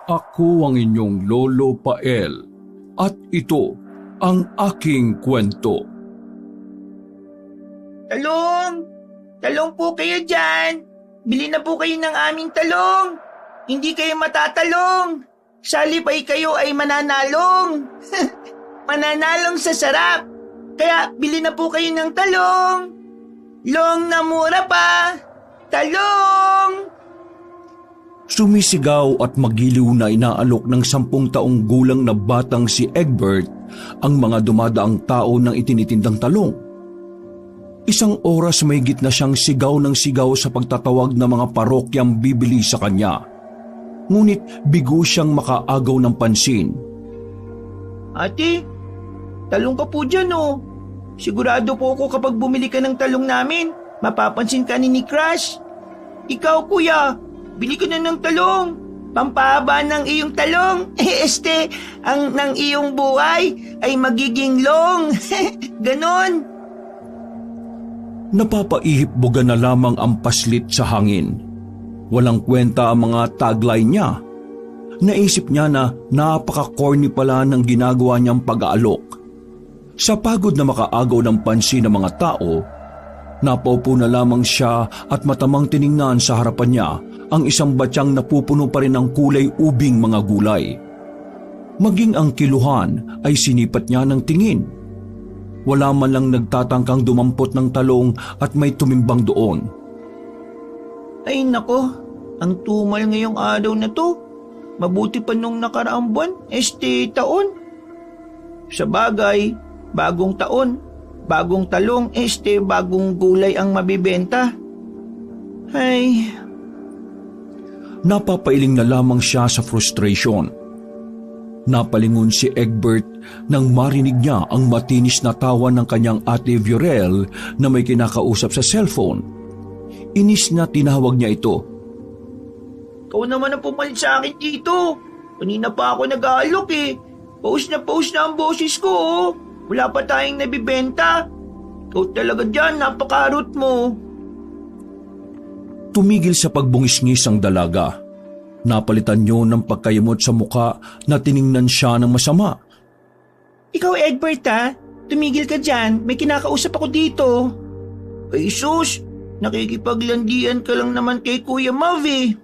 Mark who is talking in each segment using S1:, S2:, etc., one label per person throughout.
S1: Ako ang inyong Lolo Pael at ito ang aking kwento.
S2: Talong! Talong po kayo dyan! Bili na po kayo ng aming talong! Hindi kayo matatalong! Salip ay kayo ay mananalong! Mananalong sa sarap! Kaya bili na po kayo ng talong! Long na mura pa! Talong!
S1: Sumisigaw at magiliw na inaalok ng 10 taong gulang na batang si Egbert ang mga dumadaang tao ng itinitindang talong. Isang oras may gitna siyang sigaw ng sigaw sa pagtatawag ng mga parokyang bibili sa kanya. Ngunit bigo siyang makaagaw ng pansin.
S2: Ate, talong ka po dyan oh. Sigurado po ako kapag bumili ka ng talong namin, mapapansin ka ni Crush. Ikaw kuya, bili ka na ng talong. Pampahaba ng iyong talong. Ang ng iyong buhay ay magiging long. Ganon.
S1: Napapaihip-boga na lamang ang paslit sa hangin. Walang kwenta ang mga tagline niya. Naisip niya na napaka-corny pala ng ginagawa niyang pag-aalok. Sa pagod na makaagaw ng pansin ng mga tao, napaupo na lamang siya at matamang tiningnan sa harapan niya ang isang batyang napupuno pa rin ng kulay ubing mga gulay. Maging ang kiluhan ay sinipat niya ng tingin. Wala man lang nagtatangkang dumampot ng talong at may tumimbang doon.
S2: Ay nako, ang tumal ngayong araw na to. Mabuti pa nung nakaraang buwan, taon. Sa bagay, bagong taon, bagong talong, bagong gulay ang mabibenta. Ay...
S1: Napapailing na lamang siya sa frustration. Napalingon si Egbert nang marinig niya ang matinis na tawa ng kanyang ate Viorel na may kinakausap sa cellphone. Inis na tinawag niya ito.
S2: Ikaw naman ang pumalit sa akin dito. Kanina pa ako nag-aalok eh. Paus na ang boses ko oh. Wala pa tayong nabibenta. Ikaw talaga dyan, napakarot mo.
S1: Tumigil sa pagbungis-ngis ang dalaga. Napalitan niyo ng pagkayamot sa muka na tiningnan siya ng masama.
S2: Ikaw Egbert ha, tumigil ka dyan, may kinakausap ako dito. Ay sus, nakikipaglandian ka lang naman kay Kuya Mav eh.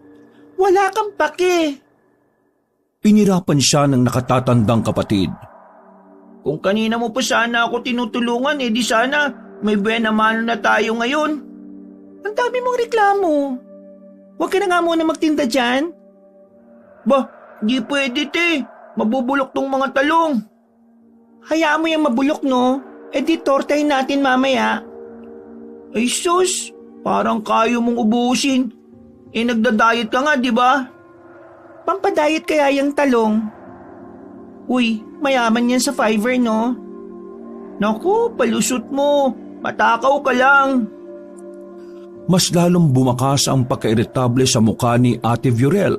S2: Wala kang pake.
S1: Pinirapan siya ng nakatatandang kapatid.
S2: Kung kanina mo pa sana ako tinutulungan di sana may buena mano na tayo ngayon. Ang dami mong reklamo. Huwag ka na nga muna magtinda dyan. Bah, di pwede te. Mabubulok tong mga talong. Hayaan mo yung mabulok no? Di tortahin natin mamaya. Ay sus, parang kayo mong ubusin. Nagda-diet ka nga, di ba? Pampadayet kaya yung talong. Uy, mayaman yan sa Fiverr no? Naku, palusot mo. Matakaw ka lang.
S1: Mas lalong bumakas ang pagkairitable sa mukha ni Ate Viorel.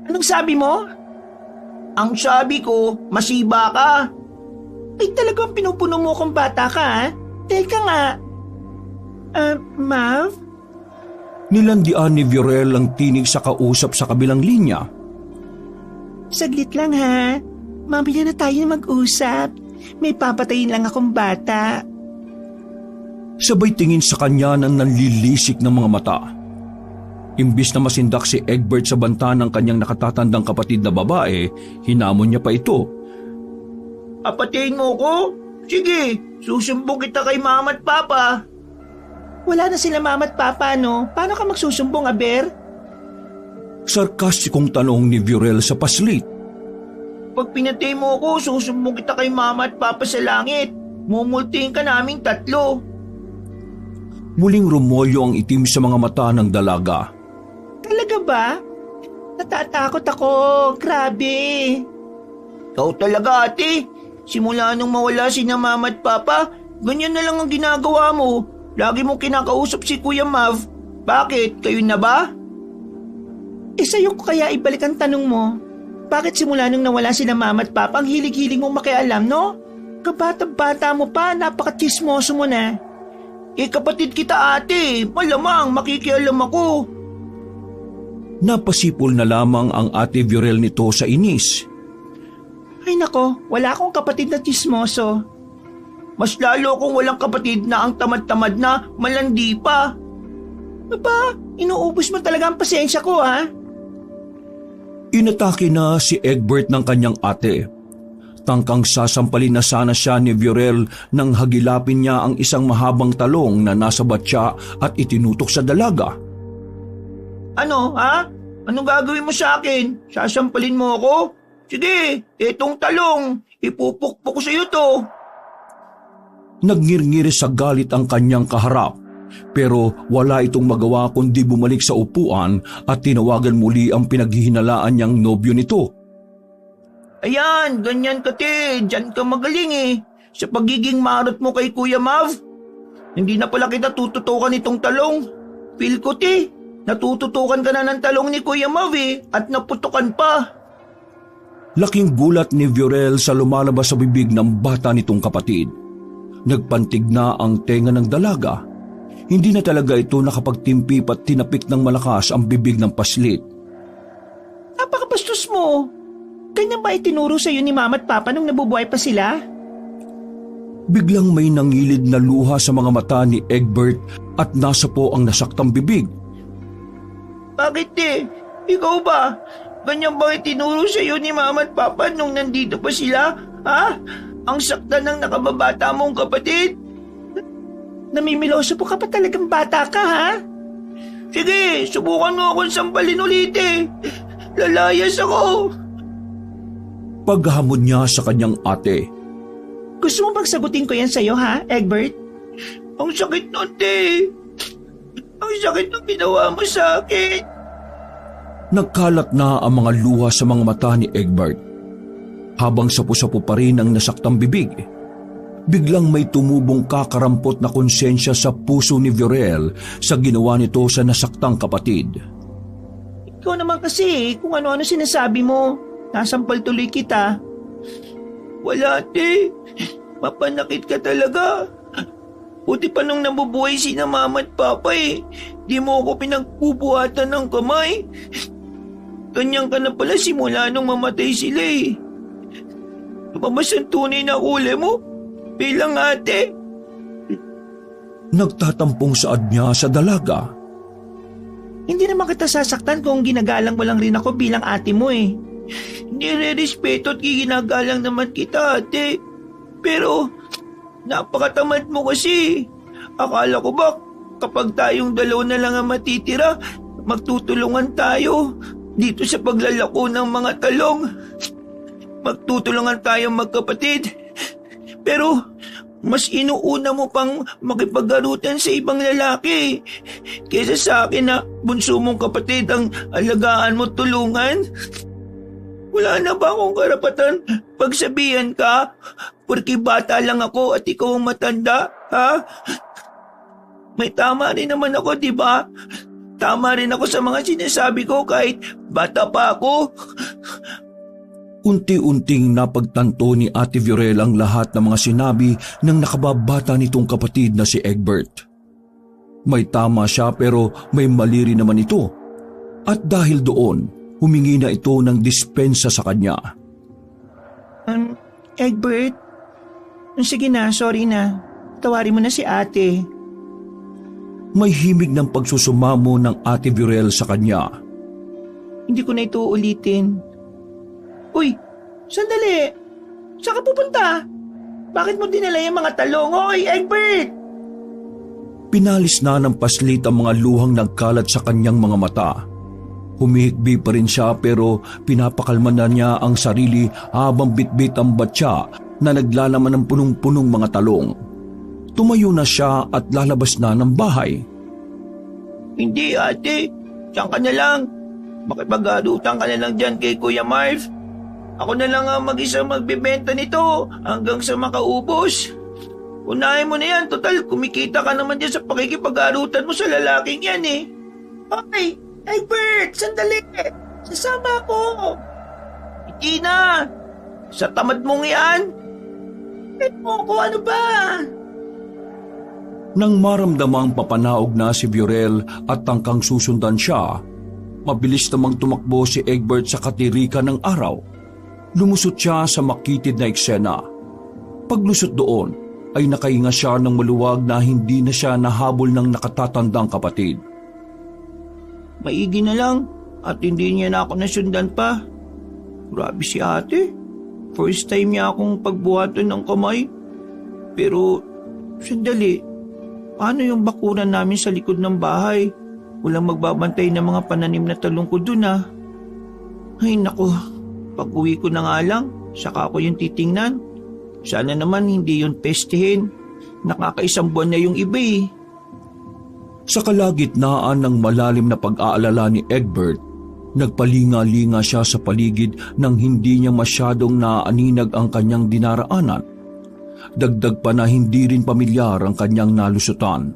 S2: Anong sabi mo? Ang sabi ko, masiba ka. Ay talagang pinupuno mo kung bata ka ha? Teka nga. Mav?
S1: Nilandian ni Viorel ang tinig sa kausap sa kabilang linya.
S2: Saglit lang ha. Mamaya na tayo mag-usap. May papatayin lang akong bata.
S1: Sabay tingin sa kanya ng nanlilisik ng mga mata. Imbis na masindak si Egbert sa banta ng kanyang nakatatandang kapatid na babae, hinamon niya pa ito. Apatayin mo ko? Sige, susumbong kita kay mama at papa.
S2: Wala na sila mama at papa no? Paano ka magsusumbong, Aber?
S1: Sarkastikong tanong ni Viorel sa paslit.
S2: Pag pinatay mo ko, susumbong kita kay mama at papa sa langit. Mumultihin ka naming 3.
S1: Muling rumolyo ang itim sa mga mata ng dalaga.
S2: Talaga ba? Natatakot ako. Grabe. Ikaw talaga ate. Simula nung mawala si na mama at papa, ganyan na lang ang ginagawa mo. Lagi mong kinakausap si Kuya Mav. Bakit? Kayo na ba? Sa'yo ko kaya ibalik ang tanong mo. Bakit simula nung nawala si na mama at papa, ang hilig-hilig mong makialam, no? Kabata-bata mo pa, napaka-chismoso mo na. Kapatid kita ate, malamang makikialam ako.
S1: Napasipol na lamang ang ate Viorel nito sa inis.
S2: Ay nako, wala akong kapatid na tsismoso. Mas lalo kung walang kapatid na ang tamad-tamad na malandi pa. Aba, inuubos mo talaga ang pasensya ko ha.
S1: Inatake na si Egbert ng kanyang ate. Tangkang sasampalin na sana siya ni Viorel nang hagilapin niya ang isang mahabang talong na nasa batya at itinutok sa dalaga.
S2: Ano ha? Anong gagawin mo sa akin? Sasampalin mo ako? Sige, etong talong, ipupukpok ko sa iyo to.
S1: Nagngirngiri sa galit ang kanyang kaharap, pero wala itong magawa kundi bumalik sa upuan at tinawagan muli ang pinaghihinalaan niyang nobyo nito.
S2: Ayan, ganyan ka te, dyan ka magaling eh. Sa pagiging marot mo kay Kuya Mav. Hindi na pala kita tututukan itong talong. Feel ko te, natututukan ka na ng talong ni Kuya Mav eh, at naputukan pa.
S1: Laking gulat ni Viorel sa lumalabas sa bibig ng bata nitong kapatid. Nagpantig na ang tenga ng dalaga. Hindi na talaga ito nakapagtimpi at tinapik ng malakas ang bibig ng paslit.
S2: Napakabastos mo. Ganyan ba itinuro sa iyo ni Mama at Papa nung nabubuhay pa sila?
S1: Biglang may nangilid na luha sa mga mata ni Egbert at nasa po ang nasaktang bibig.
S2: Bakit eh? Ikaw ba? Ganyan ba itinuro sa iyo ni Mama at Papa nung nandito pa sila? Ha? Ang sakta ng nakababata mong kapatid? Namimiloso po ka pa talagang bata ka, ha? Sige, subukan mo akong sampalin ulit eh. Lalayas ako.
S1: Paghamon niya sa kanyang ate.
S2: Gusto mo bang sagutin ko yan sa'yo, ha, Egbert? Ang sakit nun, te. Ang sakit ng ginawa mo sa akin.
S1: Nagkalat na ang mga luha sa mga mata ni Egbert. Habang sapu-sapu pa rin ang nasaktang bibig, biglang may tumubong kakarampot na konsensya sa puso ni Viorel sa ginawa nito sa nasaktang kapatid.
S2: Ikaw naman kasi, kung ano-ano sinasabi mo, nasampal tuloy kita. Wala, te. Mapanakit ka talaga. Buti pa nung nabubuhay sina Mama at Papa eh. Di mo ako pinagbubuhatan ng kamay. Ganyan ka na pala simula nung mamatay sila eh. Lumabas ang tunay na kulay mo bilang ate.
S1: Nagtatampong saad niya sa dalaga.
S2: Hindi naman kita sasaktan kung ginagalang mo lang rin ako bilang ate mo eh. Nire-respeto at ginagalang naman kita, ate. Pero napakatamad mo kasi. Akala ko ba kapag tayong dalawa na lang ang matitira, magtutulungan tayo dito sa paglalako ng mga talong. Magtutulungan tayong magkapatid. Pero mas inuuna mo pang makipaggarutan sa ibang lalaki kaysa sa akin na bunso mong kapatid ang alagaan mo tulungan. Wala na ba akong karapatan pagsabihan ka? Porque bata lang ako at ikaw ang matanda, ha? May tama rin naman ako, di ba? Tama rin ako sa mga sinasabi ko kahit bata pa ako.
S1: Unti-unting napagtanto ni Ate Viorel ang lahat ng mga sinabi ng nakababata nitong kapatid na si Egbert. May tama siya pero may mali rin naman ito. At dahil doon, humingi na ito ng dispensa sa kanya.
S2: Egbert, sige na, sorry na. Tawarin mo na si ate.
S1: May himig ng pagsusumamo ng Ate Viorel sa kanya.
S2: Hindi ko na ito ulitin. Uy, sandali. Saan ka pupunta? Bakit mo dinala yung mga talong? Hoy, Egbert!
S1: Pinalis na ng paslit ang mga luhang nagkalat sa kanyang mga mata. Humihikbi pa rin siya pero pinapakalma na niya ang sarili habang bitbit ang batya na naglalaman ng punong-punong mga talong. Tumayo na siya at lalabas na ng bahay.
S2: Hindi ate, diyan ka na lang. Makipag-arutan ka na lang dyan kay Kuya Marv. Ako na lang ang mag-isa magbibenta nito hanggang sa makaubos. Unahin mo na yan, total kumikita ka naman dyan sa pakikipag-arutan mo sa lalaking yan eh. Hoy, Egbert, sandali. Sasama ako. Hindi na. Sa tamad mong yan. Mo ko, ano ba?
S1: Nang maramdamang papanaog na si Viorel at tangkang susundan siya, Mabilis namang tumakbo si Egbert sa katirikan ng araw. Lumusot siya sa makitid na eksena. Paglusot doon, ay nakahinga siya ng maluwag na hindi na siya nahabol ng nakatatandang kapatid.
S2: Maigi na lang at hindi niya na ako nasundan pa. Grabe si ate. First time niya akong pagbuhatan ng kamay. Pero, sandali, paano yung bakuran namin sa likod ng bahay? Walang magbabantay ng mga pananim na talong ko dun ah. Ay naku, pag uwi ko na nga lang, saka ako yung titingnan. Sana naman hindi yun pestehin. Nakakaisang buwan na yung iba eh.
S1: Sa kalagitnaan ng malalim na pag-aalala ni Egbert, nagpalinga-linga siya sa paligid nang hindi niya masyadong naaaninag ang kanyang dinaraanan. Dagdag pa na hindi rin pamilyar ang kanyang nalusutan.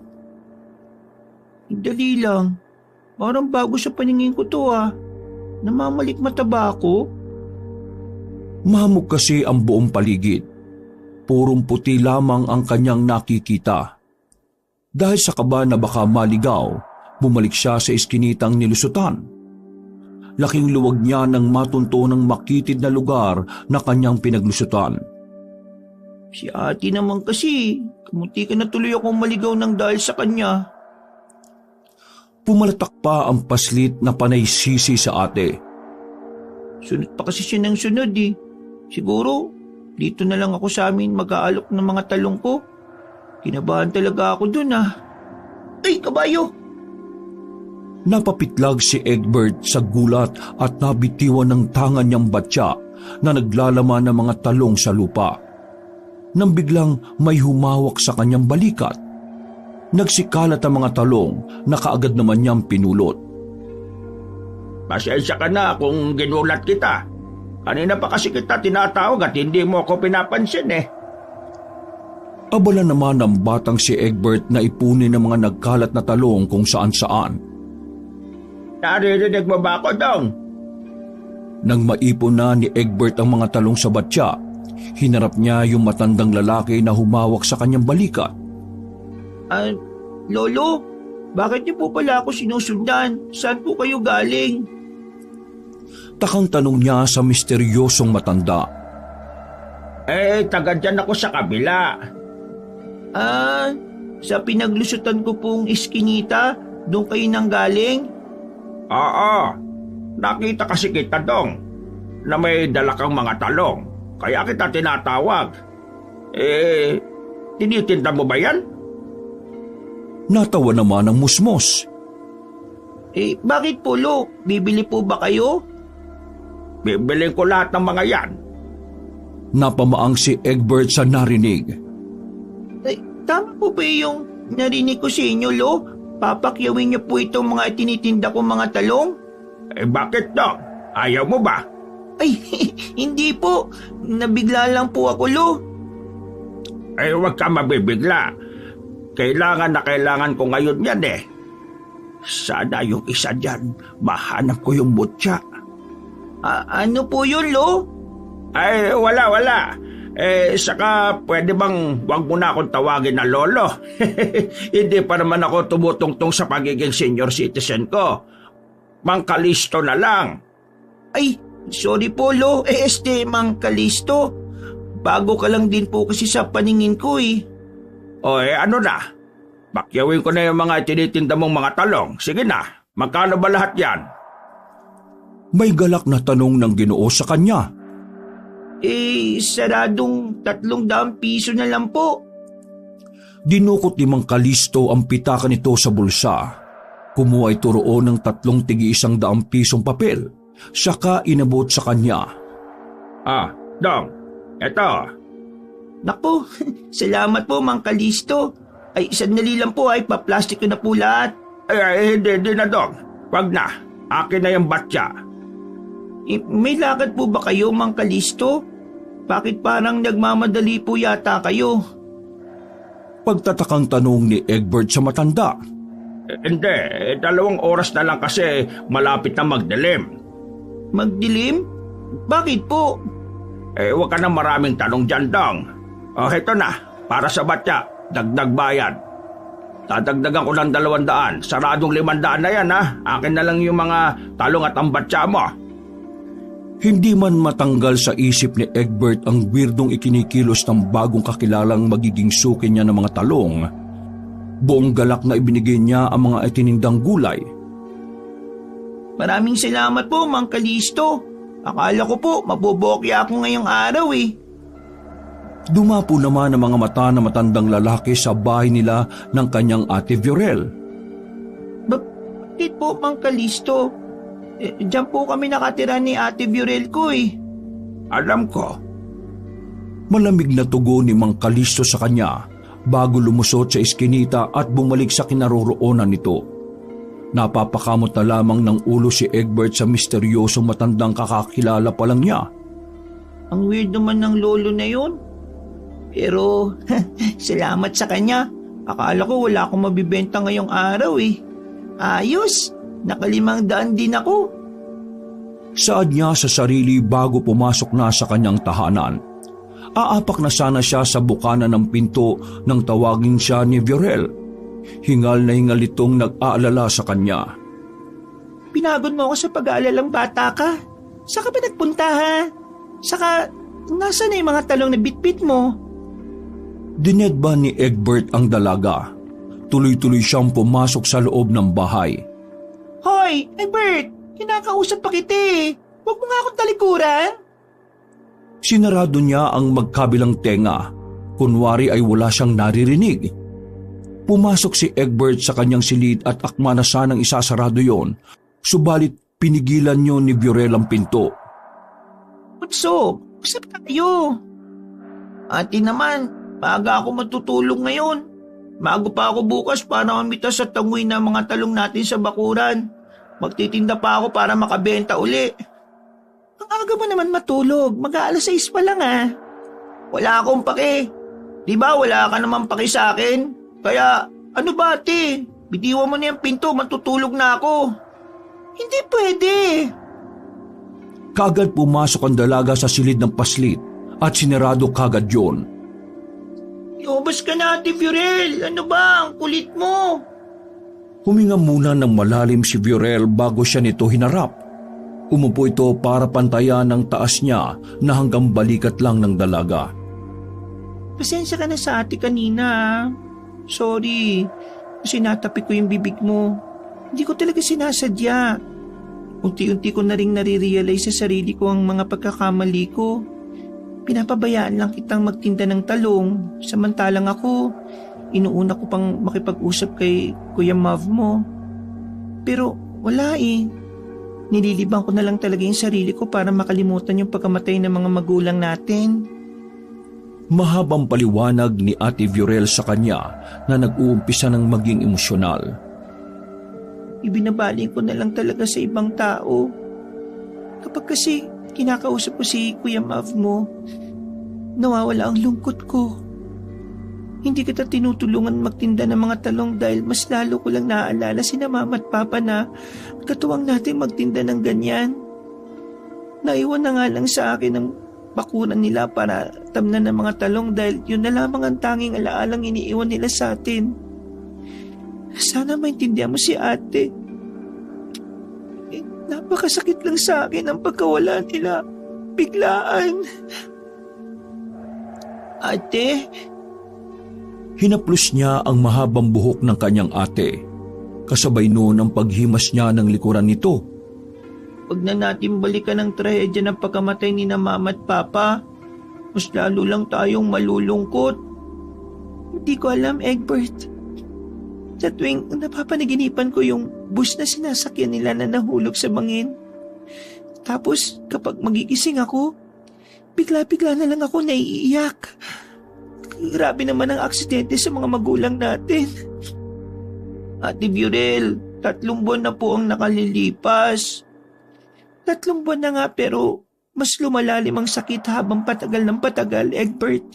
S2: Dali lang. Parang bago sa paningin ko to ah. Namamalikmata ba ako?
S1: Mahamog kasi ang buong paligid. Purong puti lamang ang kanyang nakikita. Dahil sa kaba na baka maligaw, bumalik siya sa iskinitang nilusutan. Laking luwag niya nang matunto ng makitid na lugar na kanyang pinaglusutan.
S2: Si ate naman kasi, kamunti ka na tuloy akong maligaw ng dahil sa kanya.
S1: Pumalatak pa ang paslit na panay sisi sa ate.
S2: Sunod pa kasi siya ng sunod eh. Siguro, dito na lang ako sa amin mag-aalok ng mga talong ko. Kinabahan talaga ako dun ah. Ay, kabayo!
S1: Napapitlag si Egbert sa gulat at nabitiwan ng tangan niyang batya na naglalaman ng mga talong sa lupa. Nang biglang may humawak sa kanyang balikat. Nagsikalat ang mga talong na kaagad naman niyang pinulot.
S3: Pasensya ka na kung ginulat kita. Kanina pa kasi kita tinatawag at hindi mo ako pinapansin eh.
S1: Abala naman ng batang si Egbert na ipunin ng mga nagkalat na talong kung saan-saan.
S3: Naririnig mo ba ako, Dong?
S1: Nang maipon na ni Egbert ang mga talong sa batya, hinarap niya yung matandang lalaki na humawak sa kanyang balikat.
S2: Lolo, bakit niyo po pala ako sinusundan? Saan po kayo galing?
S1: Takang tanong niya sa misteryosong matanda.
S3: Taga dyan ako sa kabila.
S2: Sa pinaglusutan ko pong iskinita, doon kayo nang galing?
S3: Oo, nakita kasi kita, Dong, na may dala kang mga talong. Kaya kita tinatawag. Tinitinda mo ba yan?
S1: Natawa naman ang musmos.
S2: Bakit po, Lo? Bibili po ba kayo?
S3: Bibiling ko lahat ng mga yan.
S1: Napamaang si Egbert sa narinig.
S2: Tama po ba yung narinig ko sa inyo, Lo? Papakyawin niyo po itong mga tinitinda kong mga talong?
S3: Bakit, Dong? Ayaw mo ba?
S2: Ay, hindi po. Nabigla lang po ako, Lo.
S3: Huwag ka mabibigla. Kailangan na kailangan ko ngayon yan eh. Sana yung isa dyan, mahanap ko yung butya.
S2: Ano po yun, Lo?
S3: Wala. Saka pwede bang wag mo na akong tawagin na lolo? Hindi pa naman ako tumutungtong sa pagiging senior citizen ko. Mang Kalisto na lang.
S2: Ay, sorry po, Lo. Mang Kalisto. Bago ka lang din po kasi sa paningin ko eh.
S3: Ano na? Pakyawin ko na yung mga tinitinda mong mga talong. Sige na, magkano ba lahat yan?
S1: May galak na tanong ng Ginoo sa kanya.
S2: Saradong 300 piso na lang po.
S1: Dinukot ni Mang Kalisto ang pitaka nito sa bulsa. Kumuha ito roon ng 3 tig-100 pisong papel. Saka inabot sa kanya.
S3: Dong, eto.
S2: Naku, salamat po, Mang Kalisto. Ay, sandali lang po ay pa-plastic ko na po lahat.
S3: Hindi na, Dong. Wag na. Akin na yung batya.
S2: May lakad po ba kayo, Mang Kalisto? Bakit parang nagmamadali po yata kayo?
S1: Pagtatakang tanong ni Egbert sa matanda.
S3: Hindi, 2 oras na lang kasi malapit na magdilim.
S2: Magdilim? Bakit po?
S3: Huwag ka na maraming tanong dyan, Dong. Heto na, para sa batya, dagdag bayad. dadagdagan ko ng 200. Saradong 500 na yan ha. Akin na lang yung mga talong at ambatsa mo.
S1: Hindi man matanggal sa isip ni Egbert ang weirdong ikinikilos ng bagong kakilalang magiging suki niya ng mga talong. Buong galak na ibinigay niya ang mga itinindang gulay.
S2: Maraming salamat po, Mang Kalisto. Akala ko po, mabobokya ako ngayong araw eh.
S1: Dumapo naman ang mga mata na matandang lalaki sa bahay nila ng kanyang ate Viorel.
S2: Bakit po, Mang Kalisto? Diyan po kami nakatira ni Ate Viorel ko eh.
S3: Alam ko.
S1: Malamig na tugon ni Mang Kalisto sa kanya bago lumusot sa iskinita at bumalik sa kinaroroonan nito. Napapakamot na lamang ng ulo si Egbert sa misteryosong matandang kakakilala pa lang niya.
S2: Ang weird naman ng lolo na yun. Pero salamat sa kanya. Akala ko wala akong mabibenta ngayong araw eh. Ayos, naka500 din ako.
S1: Saad niya sa sarili bago pumasok na sa kanyang tahanan. Aapak na sana siya sa bukana ng pinto nang tawagin siya ni Viorel. Hingal na hingal itong nag-aalala sa kanya.
S2: Pinagod mo ako sa pag-aalalang bata ka. Saan ka ba nagpunta ha? Saka, nasa na yung mga talong na bitbit mo?
S1: Dinedba ni Egbert ang dalaga. Tuloy-tuloy siyang pumasok sa loob ng bahay.
S2: Hoy, Egbert! Kinakausap pa kita eh. Huwag mo nga akong talikuran.
S1: Sinarado niya ang magkabilang tenga. Kunwari ay wala siyang naririnig. Pumasok si Egbert sa kanyang silid at akma na sanang isasarado yon. Subalit pinigilan niyo ni Viorel ang pinto.
S2: Bunso, usap tayo. Ate naman, maaga ako matutulog ngayon. Bago pa ako bukas para mamitas at tanguin ng mga talong natin sa bakuran. Magtitinda pa ako para makabenta uli. Ang aga mo naman matulog, mag-aalas 6 pa lang ah. Wala akong pake. Di ba wala ka naman pake sa akin? Kaya ano ba ate? Bitiwan mo na yung pinto, matutulog na ako. Hindi pwede.
S1: Kagad pumasok ang dalaga sa silid ng paslit at sinarado kagad yon.
S2: Iubos ka na, Ate Viorel. Ano ba? Ang kulit mo.
S1: Huminga muna ng malalim si Viorel bago siya nito hinarap. Umupo ito para pantayan ng taas niya na hanggang balikat lang ng dalaga.
S2: Pasensya ka na sa ate kanina. Sorry. Kasi natapik ko yung bibig mo. Hindi ko talaga sinasadya. Unti-unti ko na rin nare-realize sa sarili ko ang mga pagkakamali ko. Pinapabayaan lang kitang magtinda ng talong, samantalang ako, inuuna ko pang makipag-usap kay Kuya Mav mo. Pero wala eh. Nililibang ko na lang talaga yung sarili ko para makalimutan yung pagkamatay ng mga magulang natin.
S1: Mahabang paliwanag ni Ate Viorel sa kanya na nag-uumpisa ng maging emosyonal.
S2: Ibinabaling ko na lang talaga sa ibang tao. Kapag kasi kinakausap ko si Kuya Mav mo, nawawala ang lungkot ko. Hindi kita tinutulungan magtinda ng mga talong dahil mas lalo ko lang naaalala sina Mama at Papa na katuwang natin magtinda ng ganyan. Naiwan na nga lang sa akin ang bakuran nila para tamnan ng mga talong dahil yun na lamang ang tanging alaalang iniiwan nila sa atin. Sana maintindihan mo si ate. Napakasakit lang sa akin ang pagkawala nila. Biglaan. Ate?
S1: Hinaplos niya ang mahabang buhok ng kanyang ate. Kasabay noon ang paghimas niya ng likuran nito.
S2: Pag na natin balikan ang trahedya ng pagkamatay ni na Mama at Papa, mas lalo lang tayong malulungkot. Hindi ko alam, Egbert. Sa tuwing napapanaginipan ko yung bus na sinasakyan nila na nahulog sa bangin. Tapos kapag magigising ako, bigla-bigla na lang ako naiiyak. Grabe naman ang aksidente sa mga magulang natin. Ate Viorel, 3 buwan na po ang nakalilipas. 3 buwan na nga pero mas lumalalim ang sakit habang patagal ng patagal, Egbert.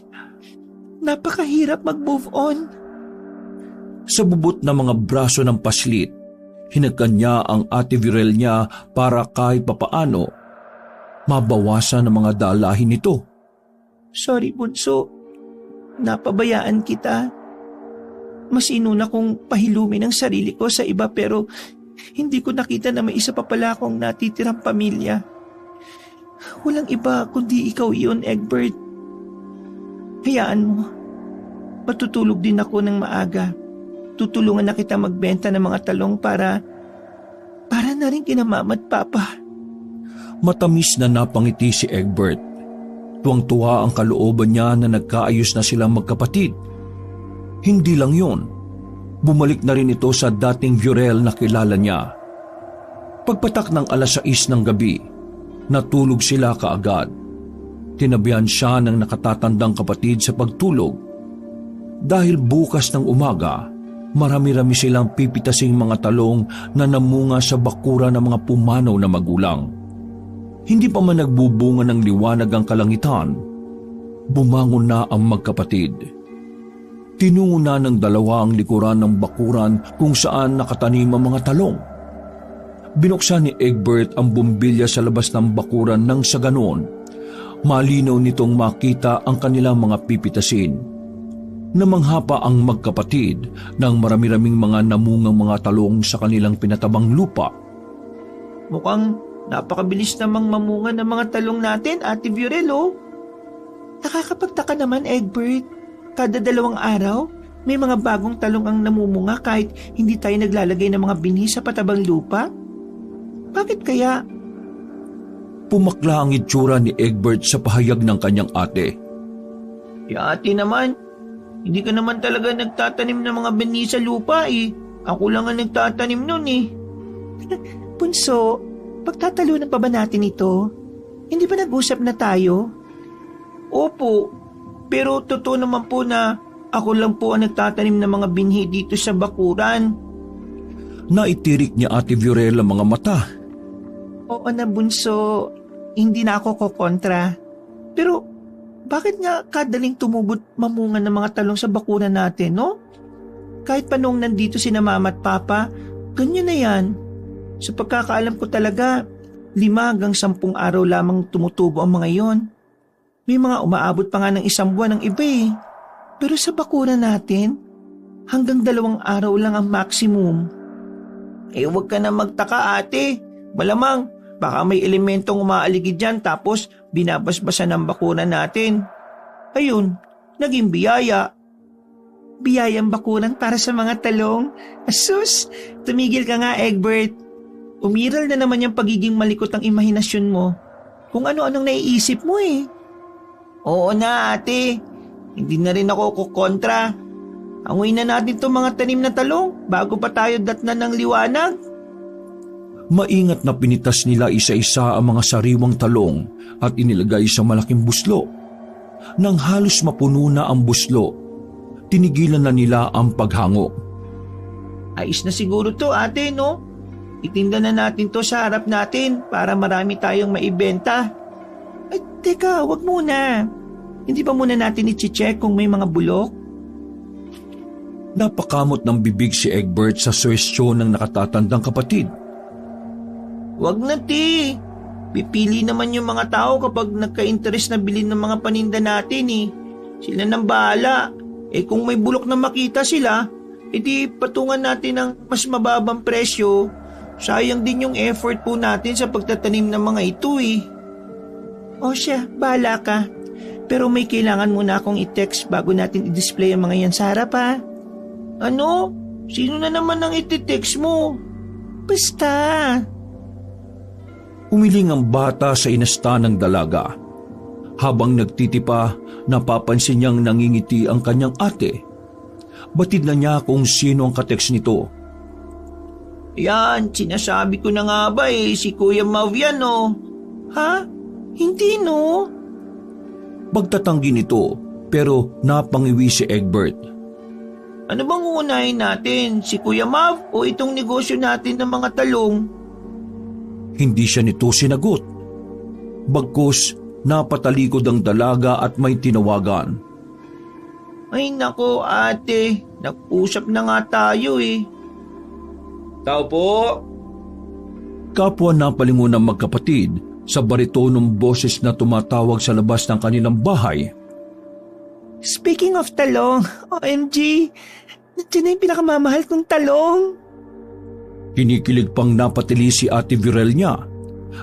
S2: Napakahirap mag-move on.
S1: Sa bubot na mga braso ng paslit, hinagkan niya ang Ate Viorel niya para kahit papaano mabawasan ang mga dalahin nito.
S2: Sorry, Bunso. Napabayaan kita. Mas inuna kong pahilumin ang sarili ko sa iba pero hindi ko nakita na may isa pa pala akong natitirang pamilya. Walang iba kundi ikaw iyon, Egbert. Hayaan mo. Matutulog din ako ng maaga. Tutulungan na kita magbenta ng mga talong para na rin kina Mama at Papa.
S1: Matamis na napangiti si Egbert. Tuwang-tuwa ang kalooban niya na nagkaayos na silang magkapatid. Hindi lang yun. Bumalik na rin ito sa dating Viorel na kilala niya. Pagpatak ng 6:00 ng gabi, natulog sila kaagad. Tinabihan siya ng nakatatandang kapatid sa pagtulog. Dahil bukas ng umaga, marami-rami silang pipitasing mga talong na namunga sa bakura ng mga pumanaw na magulang. Hindi pa man nagbubunga ng liwanag ang kalangitan, bumangon na ang magkapatid. Tinungo na ng dalawa ang likuran ng bakuran kung saan nakatanim ang mga talong. Binuksan ni Egbert ang bumbilya sa labas ng bakuran nang sa ganoon, malinaw nitong makita ang kanilang mga pipitasin. Namangha pa ang magkapatid ng marami-raming mga namungang mga talong sa kanilang pinatabang lupa.
S2: Mukhang napakabilis namang mamunga ng mga talong natin, Ate Viorel, oh. Nakakapagtaka naman, Egbert. Kada 2 araw, may mga bagong talong ang namumunga kahit hindi tayo naglalagay ng mga binhi sa patabang lupa. Bakit kaya?
S1: Pumakla ang itsura ni Egbert sa pahayag ng kanyang ate.
S2: Ate naman, hindi ka naman talaga nagtatanim ng mga binhi sa lupa eh. Ako lang ang nagtatanim nun eh. Bunso, pagtatalunan pa ba natin ito? Hindi ba nag-usap na tayo? Opo, pero totoo naman po na ako lang po ang nagtatanim ng mga binhi dito sa bakuran.
S1: Naitirik niya Ate Viorel ang mga mata.
S2: Oo na, Bunso, hindi na ako kokontra. Pero bakit nga kadaling tumubot mamunga ng mga talong sa bakuran natin, no? Kahit pa nung nandito sina Mama at Papa, ganyan na yan. Sa pagkakaalam ko talaga, 5 hanggang 10 araw lamang tumutubo ang mga yon. May mga umaabot pa nga ng 1 buwan ng iba eh. Pero sa bakuran natin, hanggang 2 araw lang ang maximum. Eh huwag ka na magtaka, ate. Malamang, baka may elementong umaaligid dyan tapos binabasbasan ng bakuran natin. Ayun, naging biyaya. Biyayang bakuran para sa mga talong. Asus, tumigil ka nga, Egbert. Umiral na naman yung pagiging malikot ang imahinasyon mo. Kung ano-anong naiisip mo eh. Oo na, ate. Hindi na rin ako kukontra. Angoy na natin itong mga tanim na talong bago pa tayo datnan ng liwanag.
S1: Maingat na pinitas nila isa-isa ang mga sariwang talong at inilagay sa malaking buslo. Nang halos mapuno na ang buslo, tinigilan na nila ang paghango.
S2: Ayos na siguro to, ate, no? Itinda na natin to sa harap natin para marami tayong maibenta. Ay, teka, wag muna. Hindi pa muna natin i-check kung may mga bulok?
S1: Napakamot ng bibig si Egbert sa suwestyon ng nakatatandang kapatid.
S2: Wag na, ti. Pipili naman yung mga tao kapag nagka-interest na bilhin ng mga paninda natin eh. Sila nang bahala. Eh kung may bulok na makita sila, edi patungan natin ng mas mababang presyo. Sayang din yung effort po natin sa pagtatanim ng mga ito eh. O siya, bahala ka. Pero may kailangan muna akong i-text bago natin i-display ang mga yan sa harap ha. Ano? Sino na naman ang iti-text mo? Basta.
S1: Umiling ang bata sa inasta ng dalaga. Habang nagtitipa, napapansin niyang nangingiti ang kanyang ate. Batid na niya kung sino ang kateks nito.
S2: Yan, sinasabi ko na nga ba eh, si Kuya Mav yan oh. Ha? Hindi no?
S1: Pagtatanggi nito, pero napangiwi si Egbert.
S2: Ano bang uunahin natin, si Kuya Mav o itong negosyo natin ng mga talong?
S1: Hindi siya nito sinagot. Bagkus, napatalikod ang dalaga at may tinawagan.
S2: Ay nako ate, nag-usap na nga tayo eh. Tao po?
S1: Kapwa napalingon ng magkapatid sa baritonong boses na tumatawag sa labas ng kanilang bahay.
S2: Speaking of talong, OMG, Nandiyan na yung pinakamamahal kong talong.
S1: Kinikilig pang napatili si Ate Virel niya.